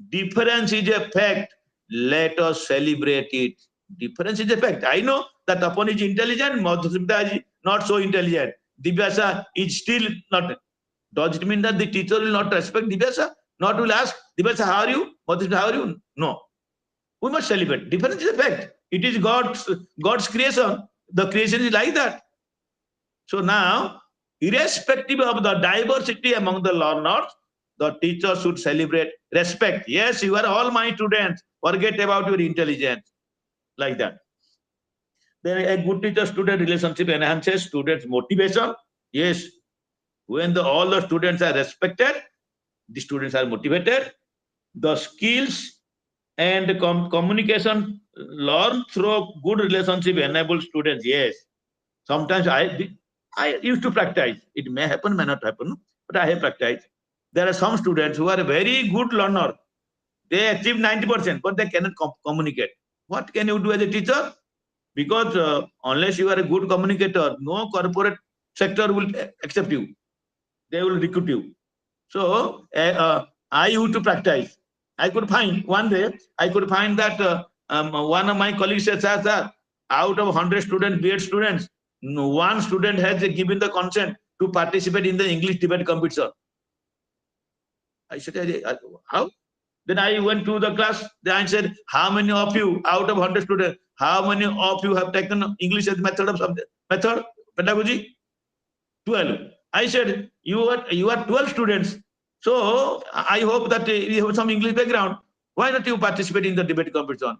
Difference is a fact. Let us celebrate it. Difference is a fact. I know that Tapan is intelligent, Madhusmita is not so intelligent. Divyasa is still not. Does it mean that the teacher will not respect Divyasa? Not will ask, Divyasa, how are you? Madhusmita, how are you? No. We must celebrate. Difference is a fact. It is God's creation. The creation is like that. So now, irrespective of the diversity among the learners, the teacher should celebrate respect. Yes, you are all my students. Forget about your intelligence. Like that. Then a good teacher-student relationship enhances students' motivation. Yes, when all the students are respected, the students are motivated. The skills and communication learned through good relationship enable students. Yes, sometimes I used to practice. It may happen, may not happen, but I have practiced. There are some students who are very good learner. They achieve 90%, but they cannot communicate. What can you do as a teacher? Because unless you are a good communicator, no corporate sector will accept you. They will recruit you. So I used to practice. I could find one day, I could find that one of my colleagues said, sir, out of 100 students, B.Ed students, one student has given the consent to participate in the English debate competition. I said, how? Then I went to the class. Then I said, how many of you, out of 100 students, how many of you have taken English as method of subject, method, pedagogy? 12. I said, you are 12 students. So I hope that you have some English background. Why not you participate in the debate competition?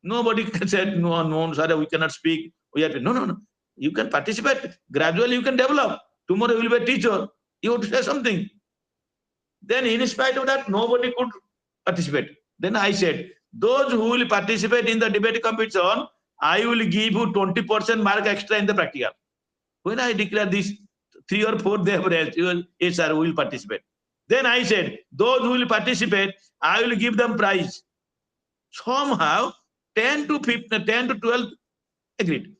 Nobody said, no, sir, we cannot speak. We have to, no. You can participate. Gradually you can develop. Tomorrow you will be a teacher. You have to say something. Then in spite of that, nobody could participate. Then I said, those who will participate in the debate competition, I will give you 20% mark extra in the practical. When I declare this, 3 or 4 they have raised, yes sir, we will participate. Then I said, those who will participate, I will give them prize. Somehow 10 to 15, 10 to 12 agreed.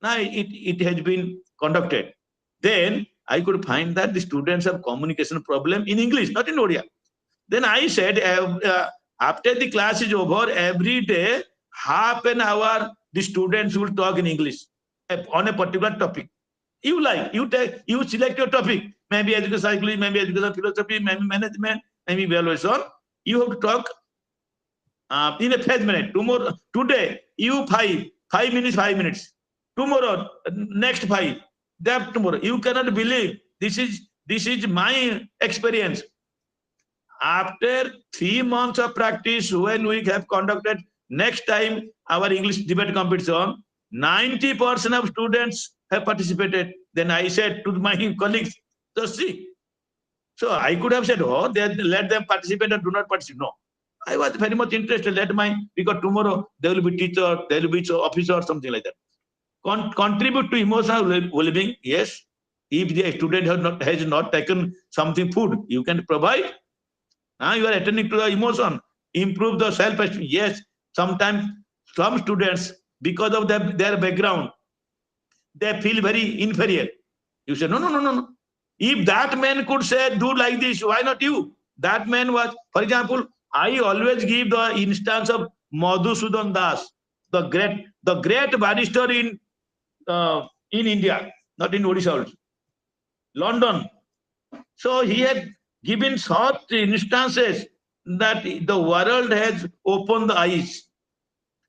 Now it has been conducted. Then I could find that the students have communication problem in English, not in Odia. Then I said, after the class is over, every day, half an hour, the students will talk in English on a particular topic. You like, you select your topic, maybe education psychology, maybe education philosophy, maybe management, maybe evaluation. You have to talk in a 5 minutes. Tomorrow, today, you 5 minutes, 5 minutes. Tomorrow, next 5. That tomorrow. You cannot believe. This is my experience. After 3 months of practice, when we have conducted next time our English debate competition, 90% of students have participated. Then I said to my colleagues, so see. So I could have said, oh, let them participate and do not participate. No. I was very much interested. Because tomorrow there will be teacher, there will be officer or something like that. Contribute to emotional well-being. Yes. If the student has not taken something food, you can provide. You are attending to the emotion. Improve the self-esteem. Yes. Sometimes some students, because of their background, they feel very inferior. You say, no. If that man could say, do like this, why not you? That man was, for example, I always give the instance of Madhusudan Das, the great barrister in India, not in Odisha also, London. So he had given such instances that the world has opened the eyes.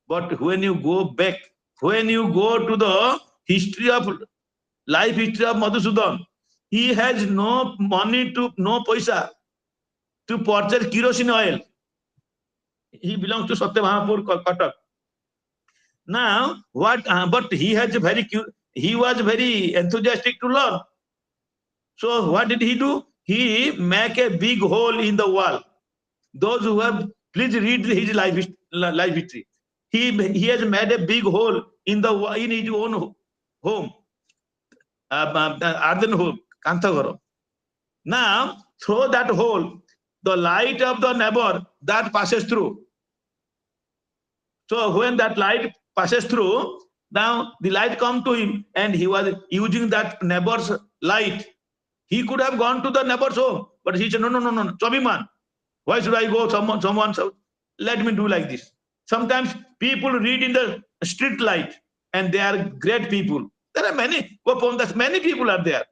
But when you go back, when you go to the life history of Madhusudan, he has no money no paisa to purchase kerosene oil. He belongs to Satyabhamapur, Katak. Now, but he was very enthusiastic to learn. So what did he do? He make a big hole in the wall. Those who have, please read his life history. He has made a big hole in his own home, Arden home, Kanthagoro. Now, through that hole, the light of the neighbor that passes through. So when that light passes through, now the light come to him, and he was using that neighbor's light. He could have gone to the neighbor's home, but he said, no, Chobiman, why should I go someone's house? Let me do like this. Sometimes people read in the street light, and they are great people. There are many people are there.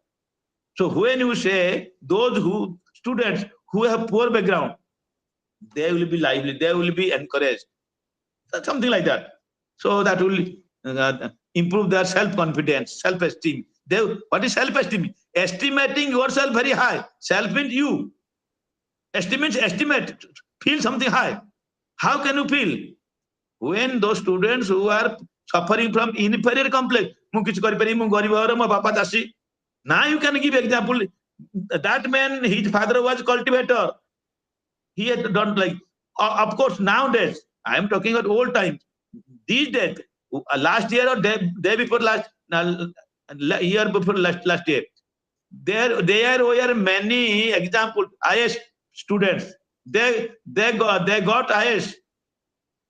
So when you say those students who have poor background, they will be lively, they will be encouraged, something like that. So that will improve their self-confidence, self-esteem. What is self-esteem? Estimating yourself very high. Self means you. Estimate, feel something high. How can you feel? When those students who are suffering from inferior complex, now you can give example. That man, his father was cultivator. He had done like, of course, nowadays, I am talking about old times. These days, last year or day before last, year before last year, there were many example IS students. They got IS.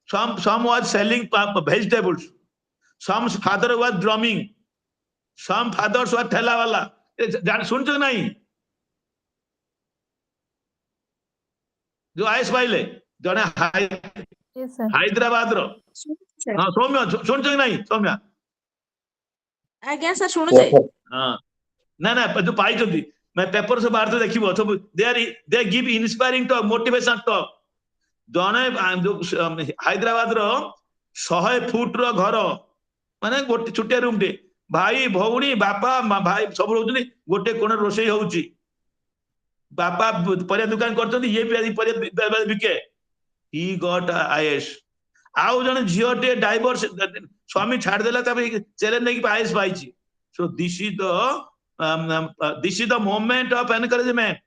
Some was selling vegetables. Some father was drumming. Some fathers were thelawala. सुनते नहीं जो आयस पाइले जने हैदराबाद रो हां सौम्या सुनते नहीं सौम्या आज्ञा सर सुनुचे हां ना जो पाई जदी मैं पेपर से बाहर तो देखिबो सब they give inspiring talk motivation talk जने जो हैदराबाद रो 100 फुट रो घर माने गोटे छुटिया रूम दे भाई भौणी बापा भाई सब रोजनी गोटे कोन रोसई होउची बापा परिया दुकान करछन ये परिया बिके ही गॉट आईएएस आउ जने झियोटे डाइवर्स स्वामी छाड़ देला तबे चैलेंज नहीं आईएएस पाइची so this is the moment of encouragement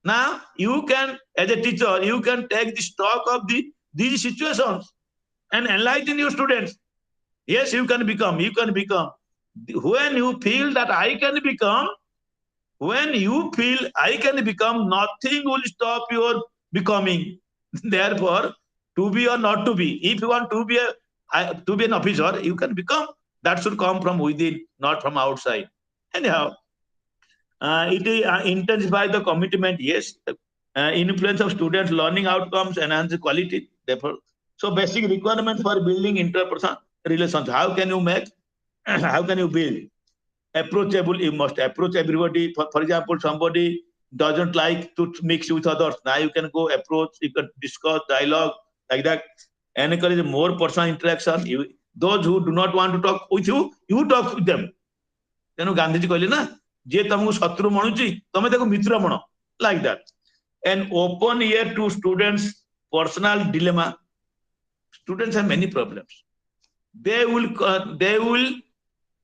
now you can as a teacher you can take the stock of these situations and enlighten your students. Yes, you can become when you feel that I can become, when you feel I can become, nothing will stop your becoming. Therefore, to be or not to be, if you want to be an officer, you can become. That should come from within, not from outside. Anyhow, it intensify the commitment. Yes, influence of students learning outcomes, enhance the quality. Therefore, so basic requirements for building interpersonal relations. How can you make? How can you build? Approachable. You must approach everybody. For example, somebody doesn't like to mix with others. Now you can go approach. You can discuss, dialogue like that. Encourage more personal interaction. Those who do not want to talk with you, you talk with them. You know, Gandhiji कहले ना, जे तुमको शत्रु मनुची, तुम्हें देखो मित्र मनो, like that. And open ear to students' personal dilemma. Students have many problems. They will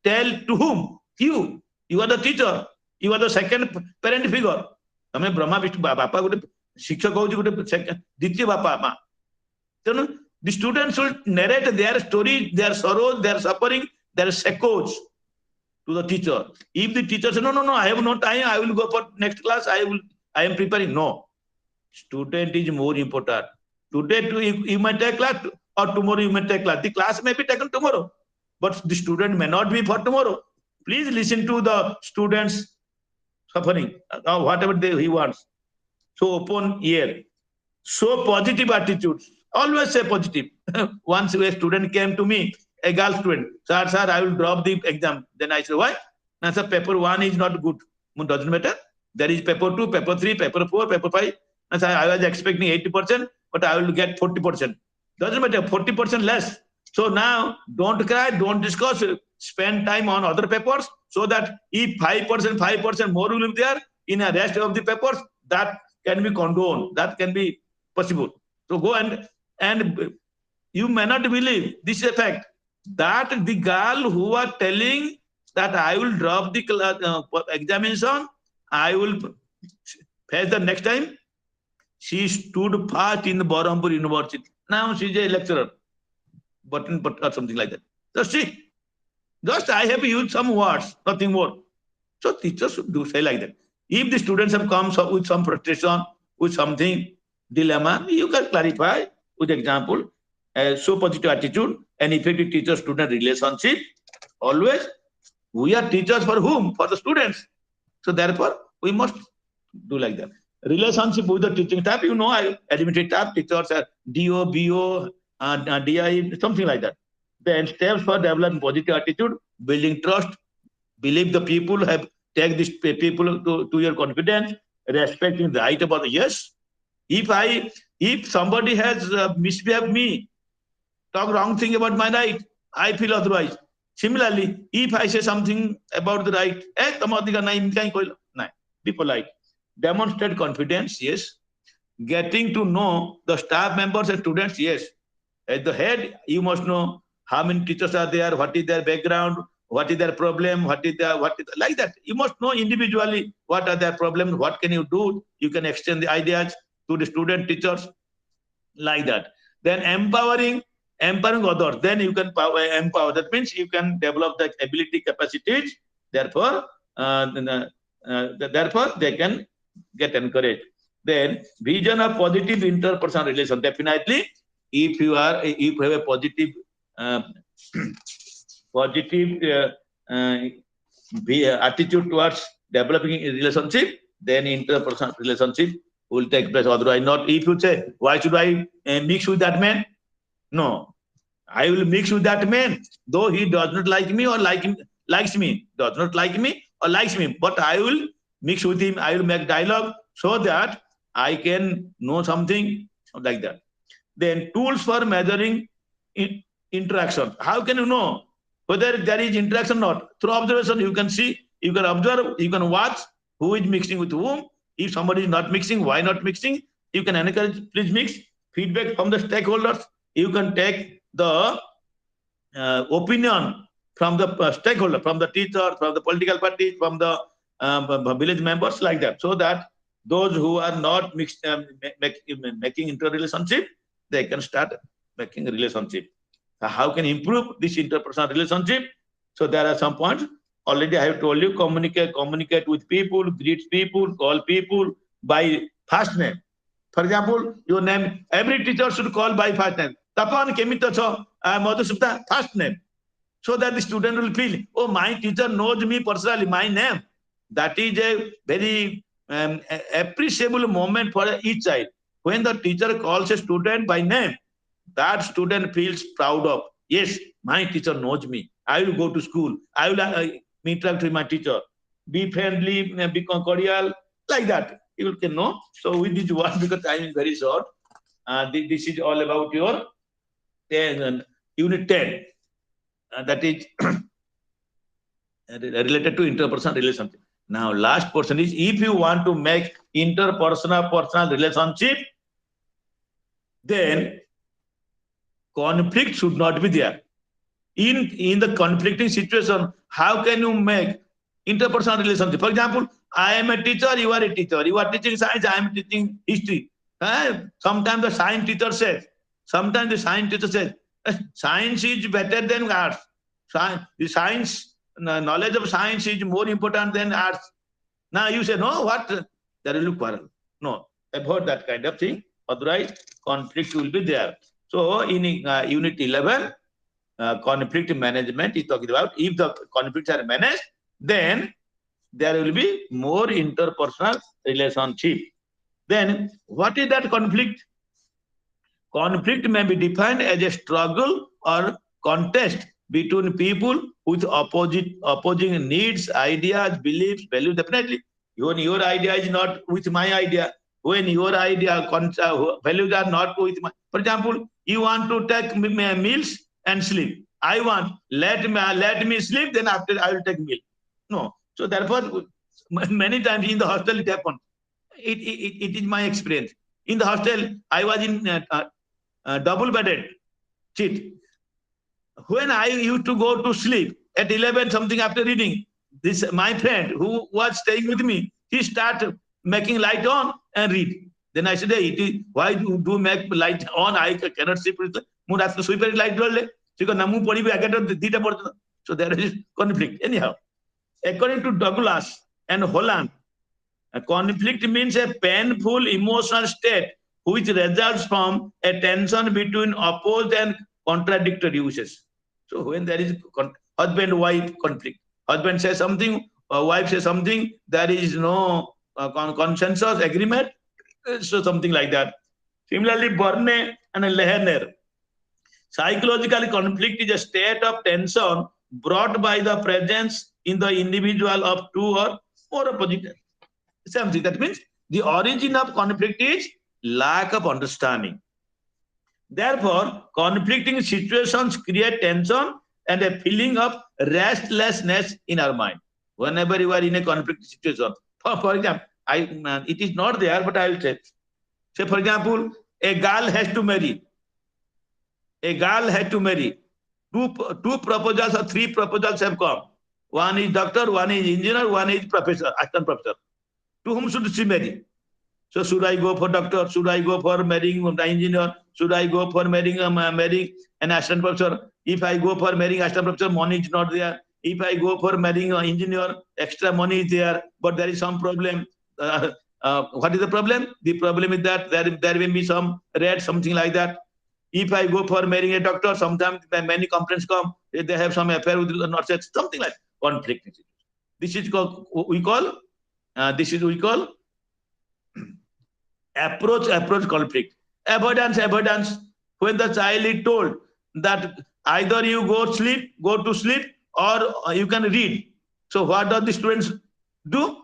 tell to whom? You are the teacher. You are the second parent figure. तुम्हें ब्रह्मा विष्णु बापा गोटे शिक्षक होउची गोटे द्वितीय बापा माँ. तेणु the students will narrate their story, their sorrows, their suffering, their echoes to the teacher. If the teacher says, no, I have no time, I will go for next class, I am preparing. No. Student is more important. Today you might take class or tomorrow you may take class. The class may be taken tomorrow, but the student may not be for tomorrow. Please listen to the students suffering, whatever he wants. So open ear. So positive attitudes. Always say positive. Once a student came to me, a girl student, sir, I will drop the exam. Then I said, why? I said, paper 1 is not good. Doesn't matter. There is paper 2, paper 3, paper 4, paper 5. I said, I was expecting 80%, but I will get 40%. Doesn't matter, 40% less. So now, don't cry, don't discuss. Spend time on other papers so that if 5% more will be there in the rest of the papers, that can be condoned. That can be possible. So go and you may not believe this is a fact. That the girl who was telling that I will drop the examination, I will face the next time, she stood fast in the Berhampur University. Now she is a lecturer, but or something like that. Just see, just I have used some words, nothing more. So teachers should do say like that. If the students have come with some frustration, with something dilemma, you can clarify with example. So positive attitude and effective teacher-student relationship. Always, we are teachers for whom? For the students. So therefore, we must do like that. Relationship with the teaching staff, you know, administrative staff, teachers are DO, BO, DI, something like that. Then steps for developing positive attitude, building trust, believe the people have take these people to your confidence, respecting the right about the yes. If somebody has misbehaved me, talk wrong thing about my right, I feel otherwise. Similarly, if I say something about the right, be polite. Demonstrate confidence, yes. getting to know the staff members and students, yes. At the head, you must know how many teachers are there, what is their background, what is their problem, like that. You must know individually what are their problems, what can you do. You can extend the ideas to the student teachers, like that. Then empowering others. Then you can empower. That means you can develop the ability, capacities. Therefore, therefore they can get encouraged. Then vision of positive interpersonal relation. Definitely, if you have a positive uh, positive attitude towards developing a relationship, then interpersonal relationship will take place. Otherwise, not. If you say, why should I mix with that man? No, I will mix with that man, though he does not like me or likes me, does not like me or likes me, but I will mix with him. I will make dialogue so that I can know something like that. Then tools for measuring interaction. How can you know whether there is interaction or not? Through observation, you can see, you can observe, you can watch who is mixing with whom. If somebody is not mixing, why not mixing? You can encourage, please mix. Feedback from the stakeholders. You can take the opinion from the stakeholder, from the teacher, from the political parties, from the village members, like that, so that those who are not mixed, making interrelationship, they can start making a relationship. How can improve this interpersonal relationship? So there are some points. Already I have told you, communicate with people, greet people, call people by first name. For example, your name, every teacher should call by first name. Tapan kemito cho, Madhusupta, first name. So that the student will feel, oh, my teacher knows me personally, my name. That is a very appreciable moment for each child. When the teacher calls a student by name, that student feels proud of, yes, my teacher knows me. I will go to school. I will interact with my teacher. Be friendly, be cordial, like that. You can know. So with this one, because time is very short, this is all about your unit 10. That is related to interpersonal relationship. Now, last portion is, if you want to make personal relationship, then conflict should not be there. In the conflicting situation, how can you make interpersonal relationship? For example, I am a teacher, you are a teacher. You are teaching science, I am teaching history. Sometimes the science teacher says, science is better than arts. Knowledge of science is more important than arts. Now you say, no, what? There will be quarrel. No, avoid that kind of thing. Otherwise, conflict will be there. So in unit 11, conflict management is talking about, if the conflicts are managed, then there will be more interpersonal relationship. Then what is that conflict? Conflict may be defined as a struggle or contest between people with opposing needs, ideas, beliefs, values. Definitely, when your idea is not with my idea, when your idea values are not with my. For example, you want to take meals and sleep. I want let me sleep, then after I will take meal. No. So therefore, many times in the hostel it happens. It is my experience. In the hostel, I was in double-bedded seat. When I used to go to sleep at 11 something after reading, this my friend who was staying with me, he started making light on and read. Then I said, hey, why do you make light on? I cannot sleep. Light. So there is conflict. Anyhow, according to Douglas and Holland, a conflict means a painful emotional state which results from a tension between opposed and contradictory wishes. So when there is husband-wife conflict, husband says something, wife says something, there is no consensus, agreement, so something like that. Similarly, Berne and Lehner, psychological conflict is a state of tension brought by the presence in the individual of two or more opposite. Something that means the origin of conflict is lack of understanding. Therefore, conflicting situations create tension and a feeling of restlessness in our mind. Whenever you are in a conflict situation, for example, it is not there, but I will say, Say, for example, a girl has to marry. A girl has to marry. Two proposals or three proposals have come. One is doctor, one is engineer, one is professor, assistant professor. To whom should she marry? So should I go for doctor? Should I go for marrying an engineer? Should I go for marrying an assistant professor? If I go for marrying assistant professor, money is not there. If I go for marrying an engineer, extra money is there, but there is some problem. What is the problem? The problem is that there will be some red, something like that. If I go for marrying a doctor, sometimes many complaints come. They have some affair with the nurse, something like conflict. This is called we call approach conflict. Avoidance. When the child is told that either you go to sleep, or you can read. So what does the students do?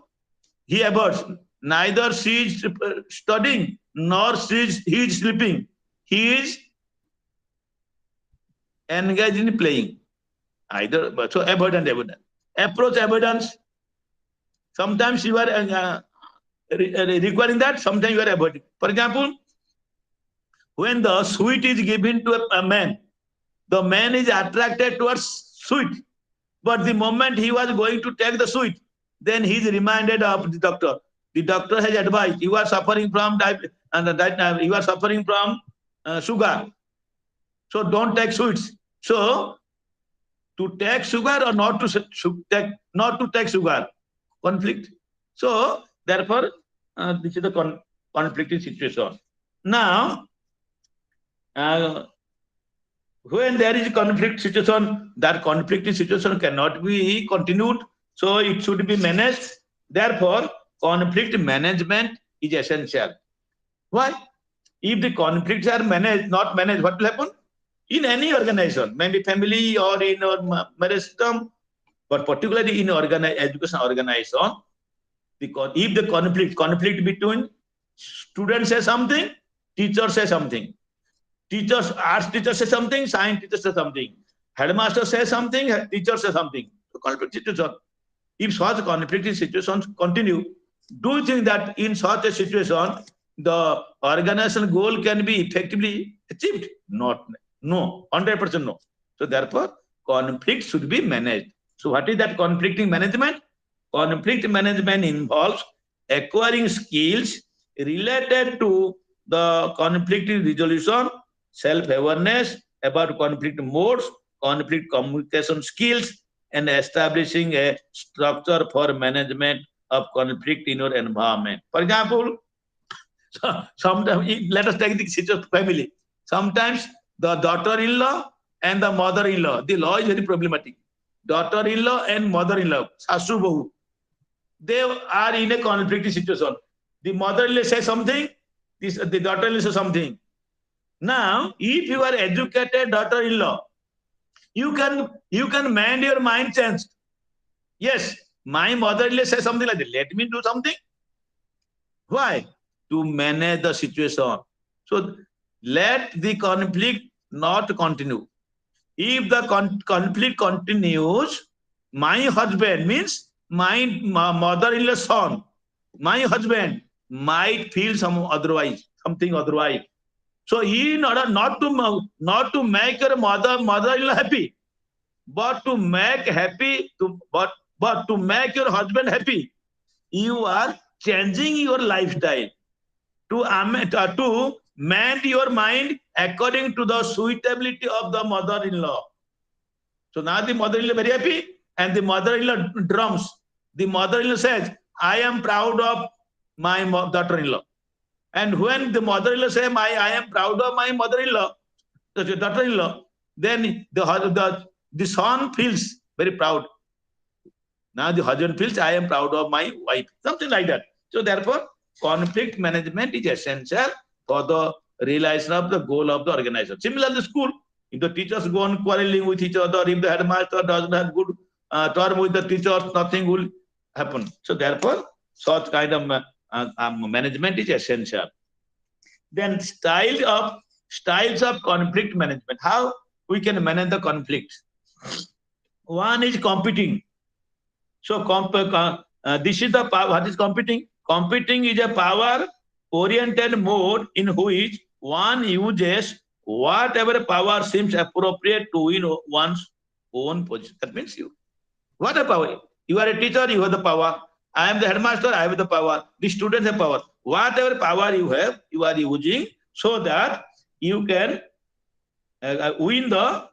He avoids. Neither she is studying nor he is sleeping. He is engaged in playing. Either so avoidance. Approach avoidance. Sometimes you are requiring that, sometimes you are avoiding. For example, when the sweet is given to a man, the man is attracted towards sweet. But the moment he was going to take the sweet, then he is reminded of the doctor. The doctor has advised, you are suffering from you are suffering from sugar. So don't take sweets. So to take sugar or not to take sugar, conflict. So therefore, this is the conflicting situation. Now, when there is a conflict situation, that conflicting situation cannot be continued, so it should be managed. Therefore, conflict management is essential. Why? If the conflicts are not managed, what will happen? In any organization, maybe family or in our marriage system, but particularly in education organization, if the conflict between students say something, teacher say something, arts teacher say something, science teacher say something, headmaster says something, teacher says something. So conflict situation. If such conflicting situations continue, do you think that in such a situation the organizational goal can be effectively achieved? No, 100% no. So therefore, conflict should be managed. So what is that conflicting management? Conflict management involves acquiring skills related to the conflict resolution, self-awareness about conflict modes, conflict communication skills, and establishing a structure for management of conflict in your environment. For example, sometimes, let us take the situation of family. Sometimes the daughter-in-law and the mother-in-law, the law is very problematic. Daughter-in-law and mother-in-law, sasu bahu, they are in a conflicting situation. The mother-in-law says something, the daughter-in-law says something. Now, if you are educated daughter-in-law, you can mind your mind change. Yes, my mother-in-law says something like that. Let me do something. Why? To manage the situation. So let the conflict not continue. If the conflict continues, my husband means my mother-in-law's son, my husband might feel something otherwise. So in order not to make your mother-in-law happy, but to make your husband happy, you are changing your lifestyle to mend your mind according to the suitability of the mother-in-law. So now the mother-in-law very happy, and the mother-in-law drums. The mother-in-law says, I am proud of my daughter-in-law. And when the mother-in-law says, I am proud of my mother-in-law, the daughter-in-law, then the son feels very proud. Now the husband feels, I am proud of my wife, something like that. So therefore, conflict management is essential for the realization of the goal of the organization. Similarly, the school, if the teachers go on quarreling with each other, if the headmaster doesn't have good term with the teachers, nothing will happen. So therefore, such kind of management is essential. Then styles of conflict management. How we can manage the conflict? One is competing. So this is the power. What is competing? Competing is a power oriented mode in which one uses whatever power seems appropriate to win one's own position. That means you. What a power? You are a teacher, you have the power. I am the headmaster, I have the power. The students have power. Whatever power you have, you are using so that you can win the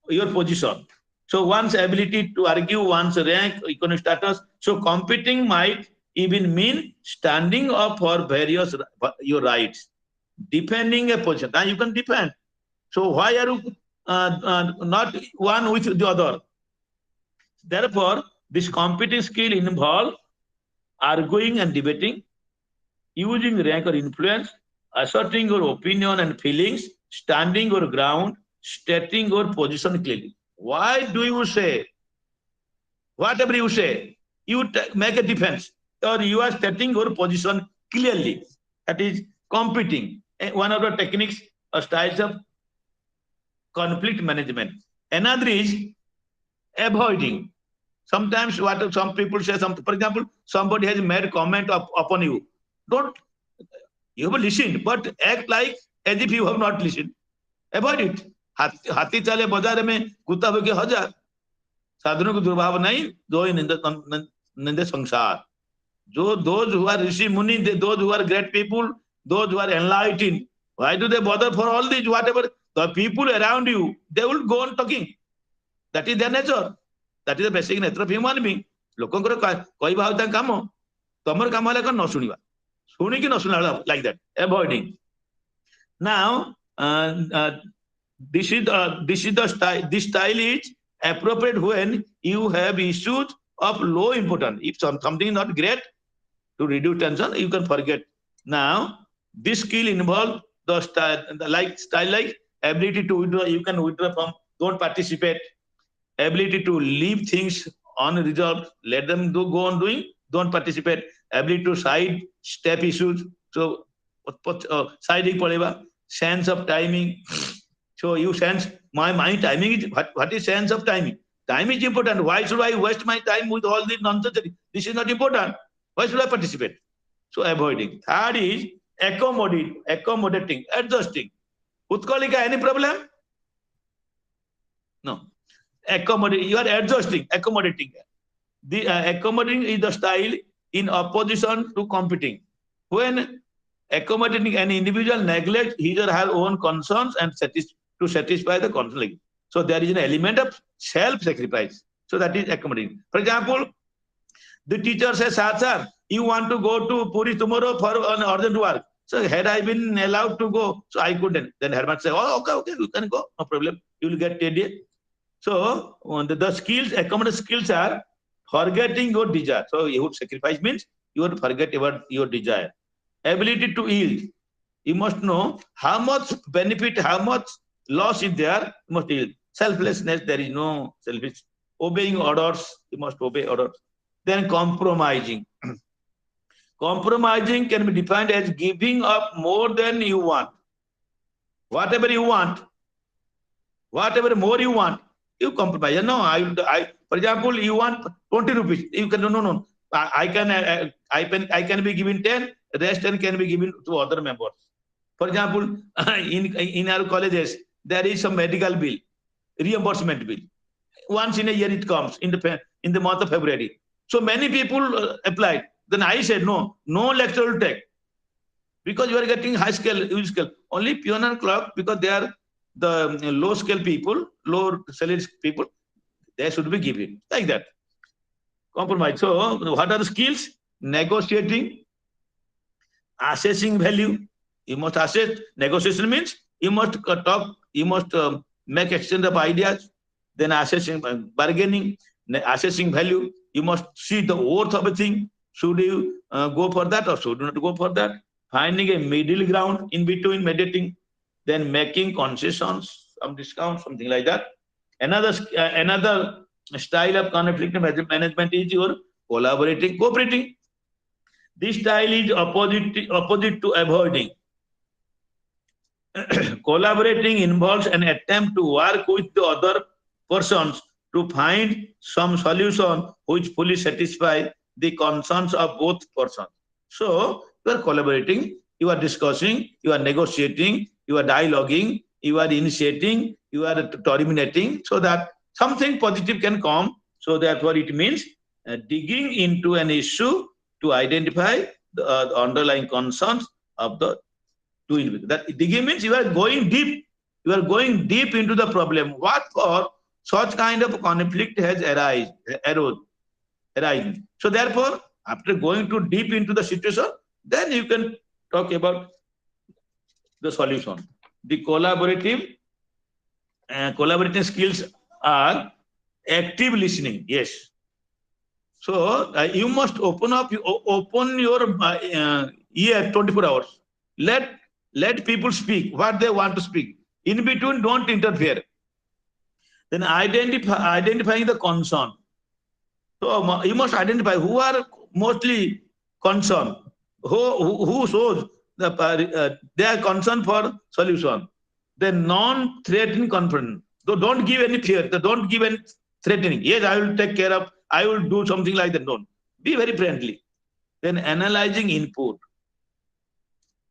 your position. So one's ability to argue one's rank, economic status. So competing might even mean standing up for various your rights, defending a position. Now you can defend. So why are you not one with the other? Therefore, this competing skill involves arguing and debating, using rank or influence, asserting your opinion and feelings, standing your ground, stating your position clearly. Why do you say whatever you say? You make a defense or you are stating your position clearly. That is competing. One of the techniques or styles of conflict management. Another is avoiding. Sometimes what some people say, for example, somebody has made comment upon you. Don't you have listened, but act like as if you have not listened. Avoid it. हाथी चले बाजार में कुत्ता भूखे हजार साधनों को दुर्भाव नहीं दो ही निंदे संसार जो those who are rishi muni those who are great people those who are enlightened why do they bother for all these whatever the people around you they will go on talking that is their nature that is the basic nature of human being ଲୋକଙ୍କର କହିବା ଆଉ ତାଙ୍କ କାମ ତମର କାମ ହେଲା କଣ ନ ଶୁଣିବା ଶୁଣିକି ନ ଶୁଣିଲା like that avoiding now this style is appropriate when you have issues of low importance. If something is not great, to reduce tension, you can forget. Now, this skill involves the style like ability to withdraw. You can withdraw from, don't participate. Ability to leave things unresolved, let them go on doing, don't participate. Ability to side step issues. So, siding, sense of timing. So you sense my timing is what is sense of timing? Time is important. Why should I waste my time with all this nonsense? This is not important. Why should I participate? So avoiding. Third is accommodating, adjusting. Utkalika, any problem? No. Accommodating. You are adjusting, accommodating. The accommodating is the style in opposition to competing. When accommodating an individual neglect his or her own concerns and to satisfy the conflict. So there is an element of self-sacrifice. So that is accommodating. For example, the teacher says, sir, you want to go to Puri tomorrow for an urgent work. So had I been allowed to go, so I couldn't. Then Herman said, oh, okay, you can go, no problem. You will get paid. So the skills, accommodate skills are forgetting your desire. So your sacrifice means you have to forget about your desire. Ability to yield. You must know how much benefit, how much loss is there, you must yield. Selflessness, there is no selfish. Obeying orders, you must obey orders. Then compromising. Compromising can be defined as giving up more than you want. Whatever you want, whatever more you want, you compromise. No, for example, you want 20 rupees. You can no. I can be given 10. Rest 10 can be given to other members. For example, in our colleges, there is some medical bill, reimbursement bill. Once in a year it comes in the month of February. So many people applied. Then I said, no lecture will take. Because you are getting high scale, scale. Only peon and clerk, because they are the low scale people, low salary people, they should be given. Like that. Compromise. So what are the skills? Negotiating, assessing value. You must assess. Negotiation means you must talk, you must make exchange of ideas, then assessing, bargaining, assessing value. You must see the worth of a thing. Should you go for that or should you not go for that? Finding a middle ground in between, meditating, then making concessions, some discounts, something like that. Another style of conflict management is your collaborating, cooperating. This style is opposite to avoiding. Collaborating involves an attempt to work with the other persons to find some solution which fully satisfy the concerns of both persons. So You are collaborating, you are discussing, you are negotiating, you are dialoguing, you are initiating, you are terminating, so that something positive can come. So therefore, it means digging into an issue to identify the underlying concerns of the two individuals. That digging means you are going deep. You are going deep into the problem. What for such kind of conflict has arisen. So therefore, after going too deep into the situation, then you can talk about the solution. The collaborative skills are active listening. Yes. So you must open your ear 24 hours. Let people speak what they want to speak. In between, don't interfere. Then identifying the concern. So you must identify who are mostly concerned, who shows their concern for solution. Then non-threatening confidence. So don't give any fear. Don't give any threatening. Yes, I will take care of. I will do something like that. Don't be very friendly. Then analyzing input.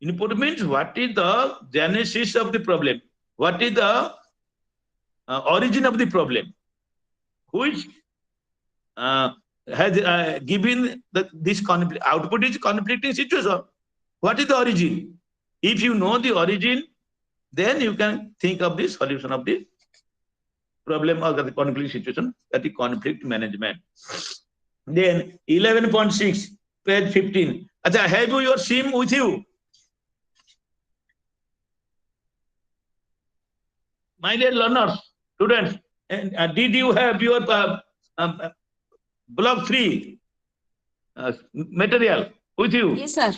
Input means what is the genesis of the problem? What is the origin of the problem? Which has given this output is conflicting situation. What is the origin? If you know the origin, then you can think of the solution of the problem or the conflict situation, that is conflict management. Then 11.6, page 15. Achha, have you your SIM with you? My dear learners, students, and did you have your block 3 material with you? Yes, sir.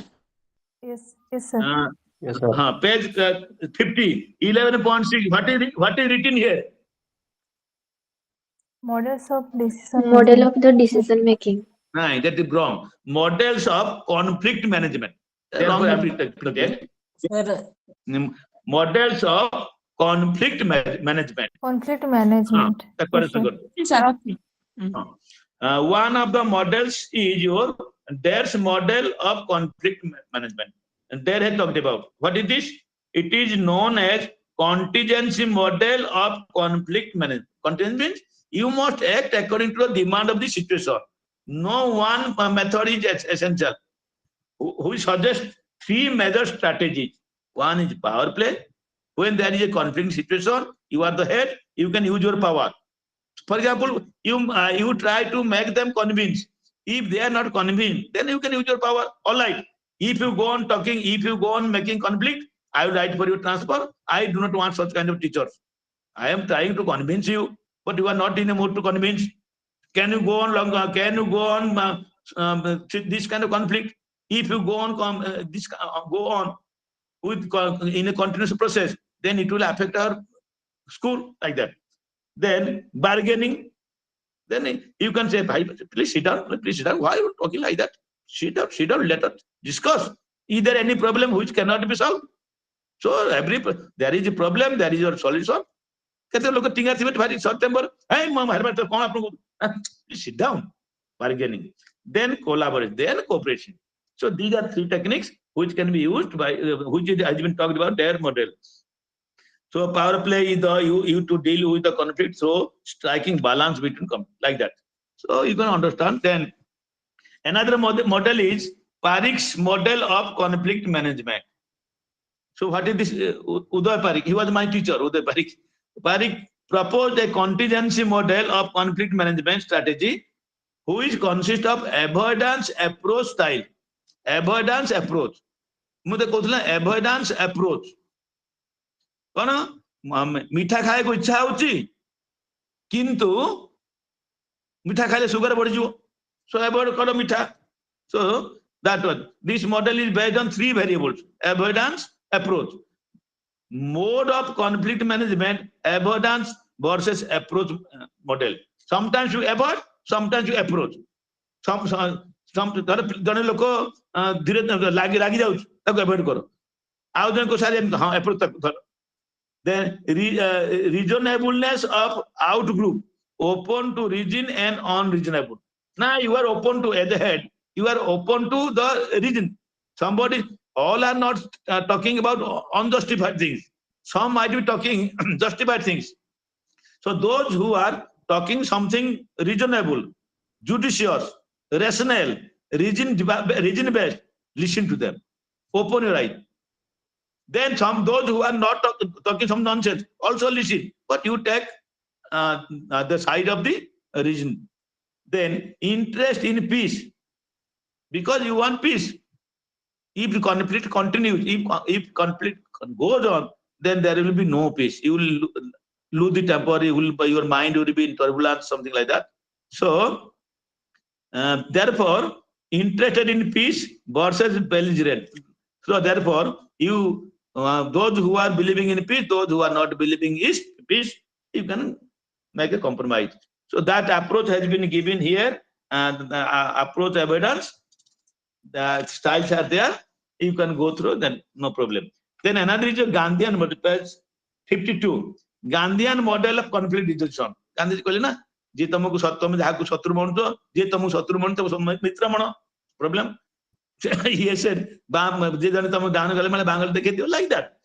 Yes, sir. Yes, sir. Page 50, 11.6. What is written here? Models of decision Model of the decision making. No, that is wrong. Models of conflict management. Wrong. Sir, Models of conflict management. conflict management. That's correct. Good. sir. One of the models is your DARE's model of conflict management. And DARE has talked about. What is this? It is known as contingency model of conflict management. Contingency means you must act according to the demand of the situation. No one method is essential. Who suggests 3 major strategies. One is power play. When there is a conflict situation, you are the head, you can use your power. For example, you try to make them convinced. If they are not convinced, then you can use your power. All right. If you go on talking, if you go on making conflict, I will write for you transfer. I do not want such kind of teachers. I am trying to convince you, but you are not in a mood to convince. Can you go on longer? Can you go on this kind of conflict? If you go on go on with in a continuous process, then it will affect our school like that. Then bargaining. Then you can say, please sit down. Please sit down. Why are you talking like that? Sit down. Let us discuss. Is there any problem which cannot be solved? So there is a problem. There is your solution. Please sit down. Bargaining. Then collaboration. Then cooperation. So these are 3 techniques which can be used by which has been talked about their model. So power play is you to deal with the conflict. So striking balance between like that. So you can understand. Then another model is Parikh's model of conflict management. So what is this? Uday Parikh, he was my teacher. Uday Parikh. Parikh proposed a contingency model of conflict management strategy, which consists of avoidance approach style. Avoidance approach. मुझे कहूँ avoidance approach. कौन मीठा खाए को इच्छा होची किंतु मीठा खाइले सुगर बढ़ी जो so avoid करो मीठा. So that one, this model is based on 3 variables: avoidance, approach. Mode of conflict management, avoidance versus approach model. Sometimes you avoid, sometimes you approach. जने लोक धीरे लागी जाउछ ताको अवॉइड करो. आउ जने को सारे हां अप्रोच तक. Then reasonableness of out group, open to region and unreasonable. Now you are open to at the head, you are open to the region. Somebody, all are not talking about unjustified things. Some might be talking justified things. So those who are talking something reasonable, judicious, rational, reason-based, listen to them. Open your eyes. Then those who are not talking some nonsense, also listen. But you take the side of the reason. Then interest in peace, because you want peace. If the conflict continues, if conflict goes on, then there will be no peace. You will lose the temper. Your mind will be in turbulence, something like that. So, therefore, interested in peace versus belligerent. So, therefore, you those who are believing in peace, those who are not believing in peace, you can make a compromise. So that approach has been given here, and the approach evidence, the styles are there. You can go through, then no problem. Then another is a Gandhian model, page 52. Gandhian model of conflict resolution. Gandhi कहले ना, जे तुमको शत्रु जाहाକୁ शत्रु मानुतो, जे तुमको शत्रु मानुतो मित्र मानो. Problem? He said, जे जने तुम दान गले माने बांगल देखे दियो, like that.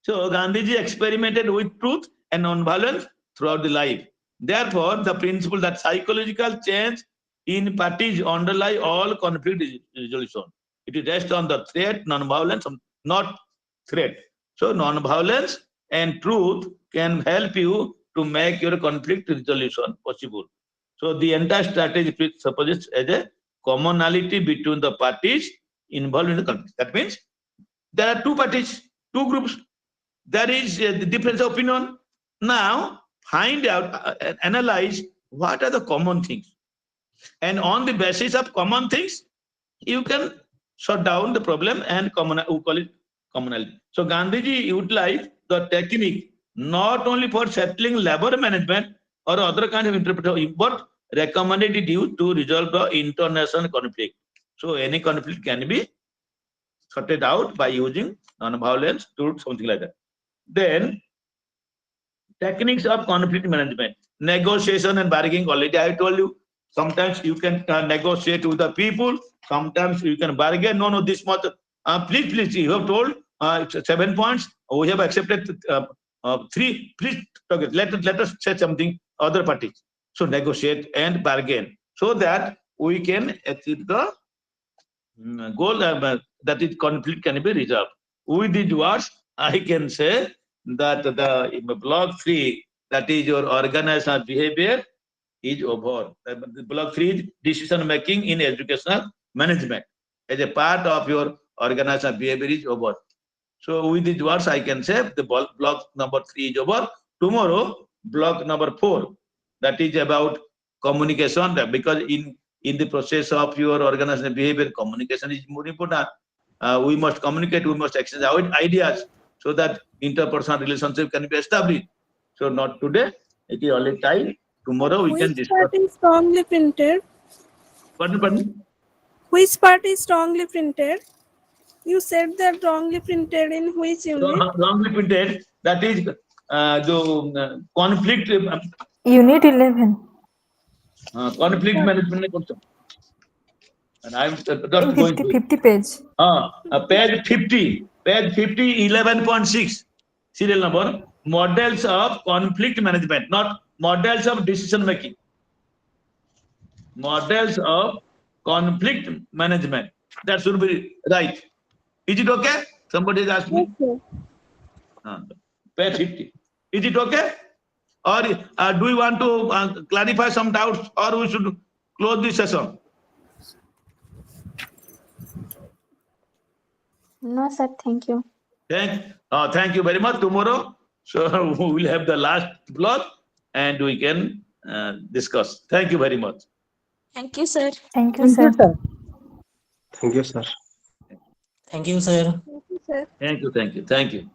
So Gandhiji experimented with truth and non-violence throughout the life. Therefore, the principle that psychological change in parties underlie all conflict resolution. It rests on the threat, non-violence, not threat. So non-violence and truth can help you to make your conflict resolution possible. So the entire strategy supposes as a commonality between the parties involved in the conflict. That means there are two parties, two groups. There is the difference of opinion. Now find out, analyze what are the common things, and on the basis of common things, you can shut down the problem and we call it commonality. So Gandhiji utilized the technique not only for settling labor management or other kind of interpretation, but recommended it you to resolve the international conflict. So any conflict can be sorted out by using non-violence to something like that. Then techniques of conflict management, negotiation and bargaining. Already I told you, sometimes you can negotiate with the people, sometimes you can bargain. No, this much. Please, you have told 7 points. We have accepted 3. Please, okay, let us say something, other parties. So negotiate and bargain so that we can achieve the goal that is conflict can be resolved. With these words, I can say that the block 3, that is your organizational behavior, is over. The block 3 is decision making in educational management. As a part of your organizational behavior is over. So with these words, I can say the block number 3 is over. Tomorrow, block number 4, that is about communication, because in the process of your organizational behavior, communication is more important. We must communicate, we must exchange our ideas so that interpersonal relationship can be established. So not today, it is only time. Tomorrow we can discuss. Which part is strongly printed? Pardon? Which part is strongly printed? You said that wrongly printed in which unit? Wrongly printed, that is the conflict. Unit 11. Conflict management. And I'm just In going 50 page. page 50, 11.6, serial number, models of conflict management, not models of decision making. Models of conflict management. That should be right. Is it okay? Somebody has asked me. Page 50. Is it okay? Or do you want to clarify some doubts, or we should close this session? No, sir. Thank you. Thank you very much. Tomorrow, so we will have the last block and we can discuss. Thank you very much. Thank you, sir. Thank you, sir. Thank you, sir. Thank you, sir. Thank you, sir. Thank you.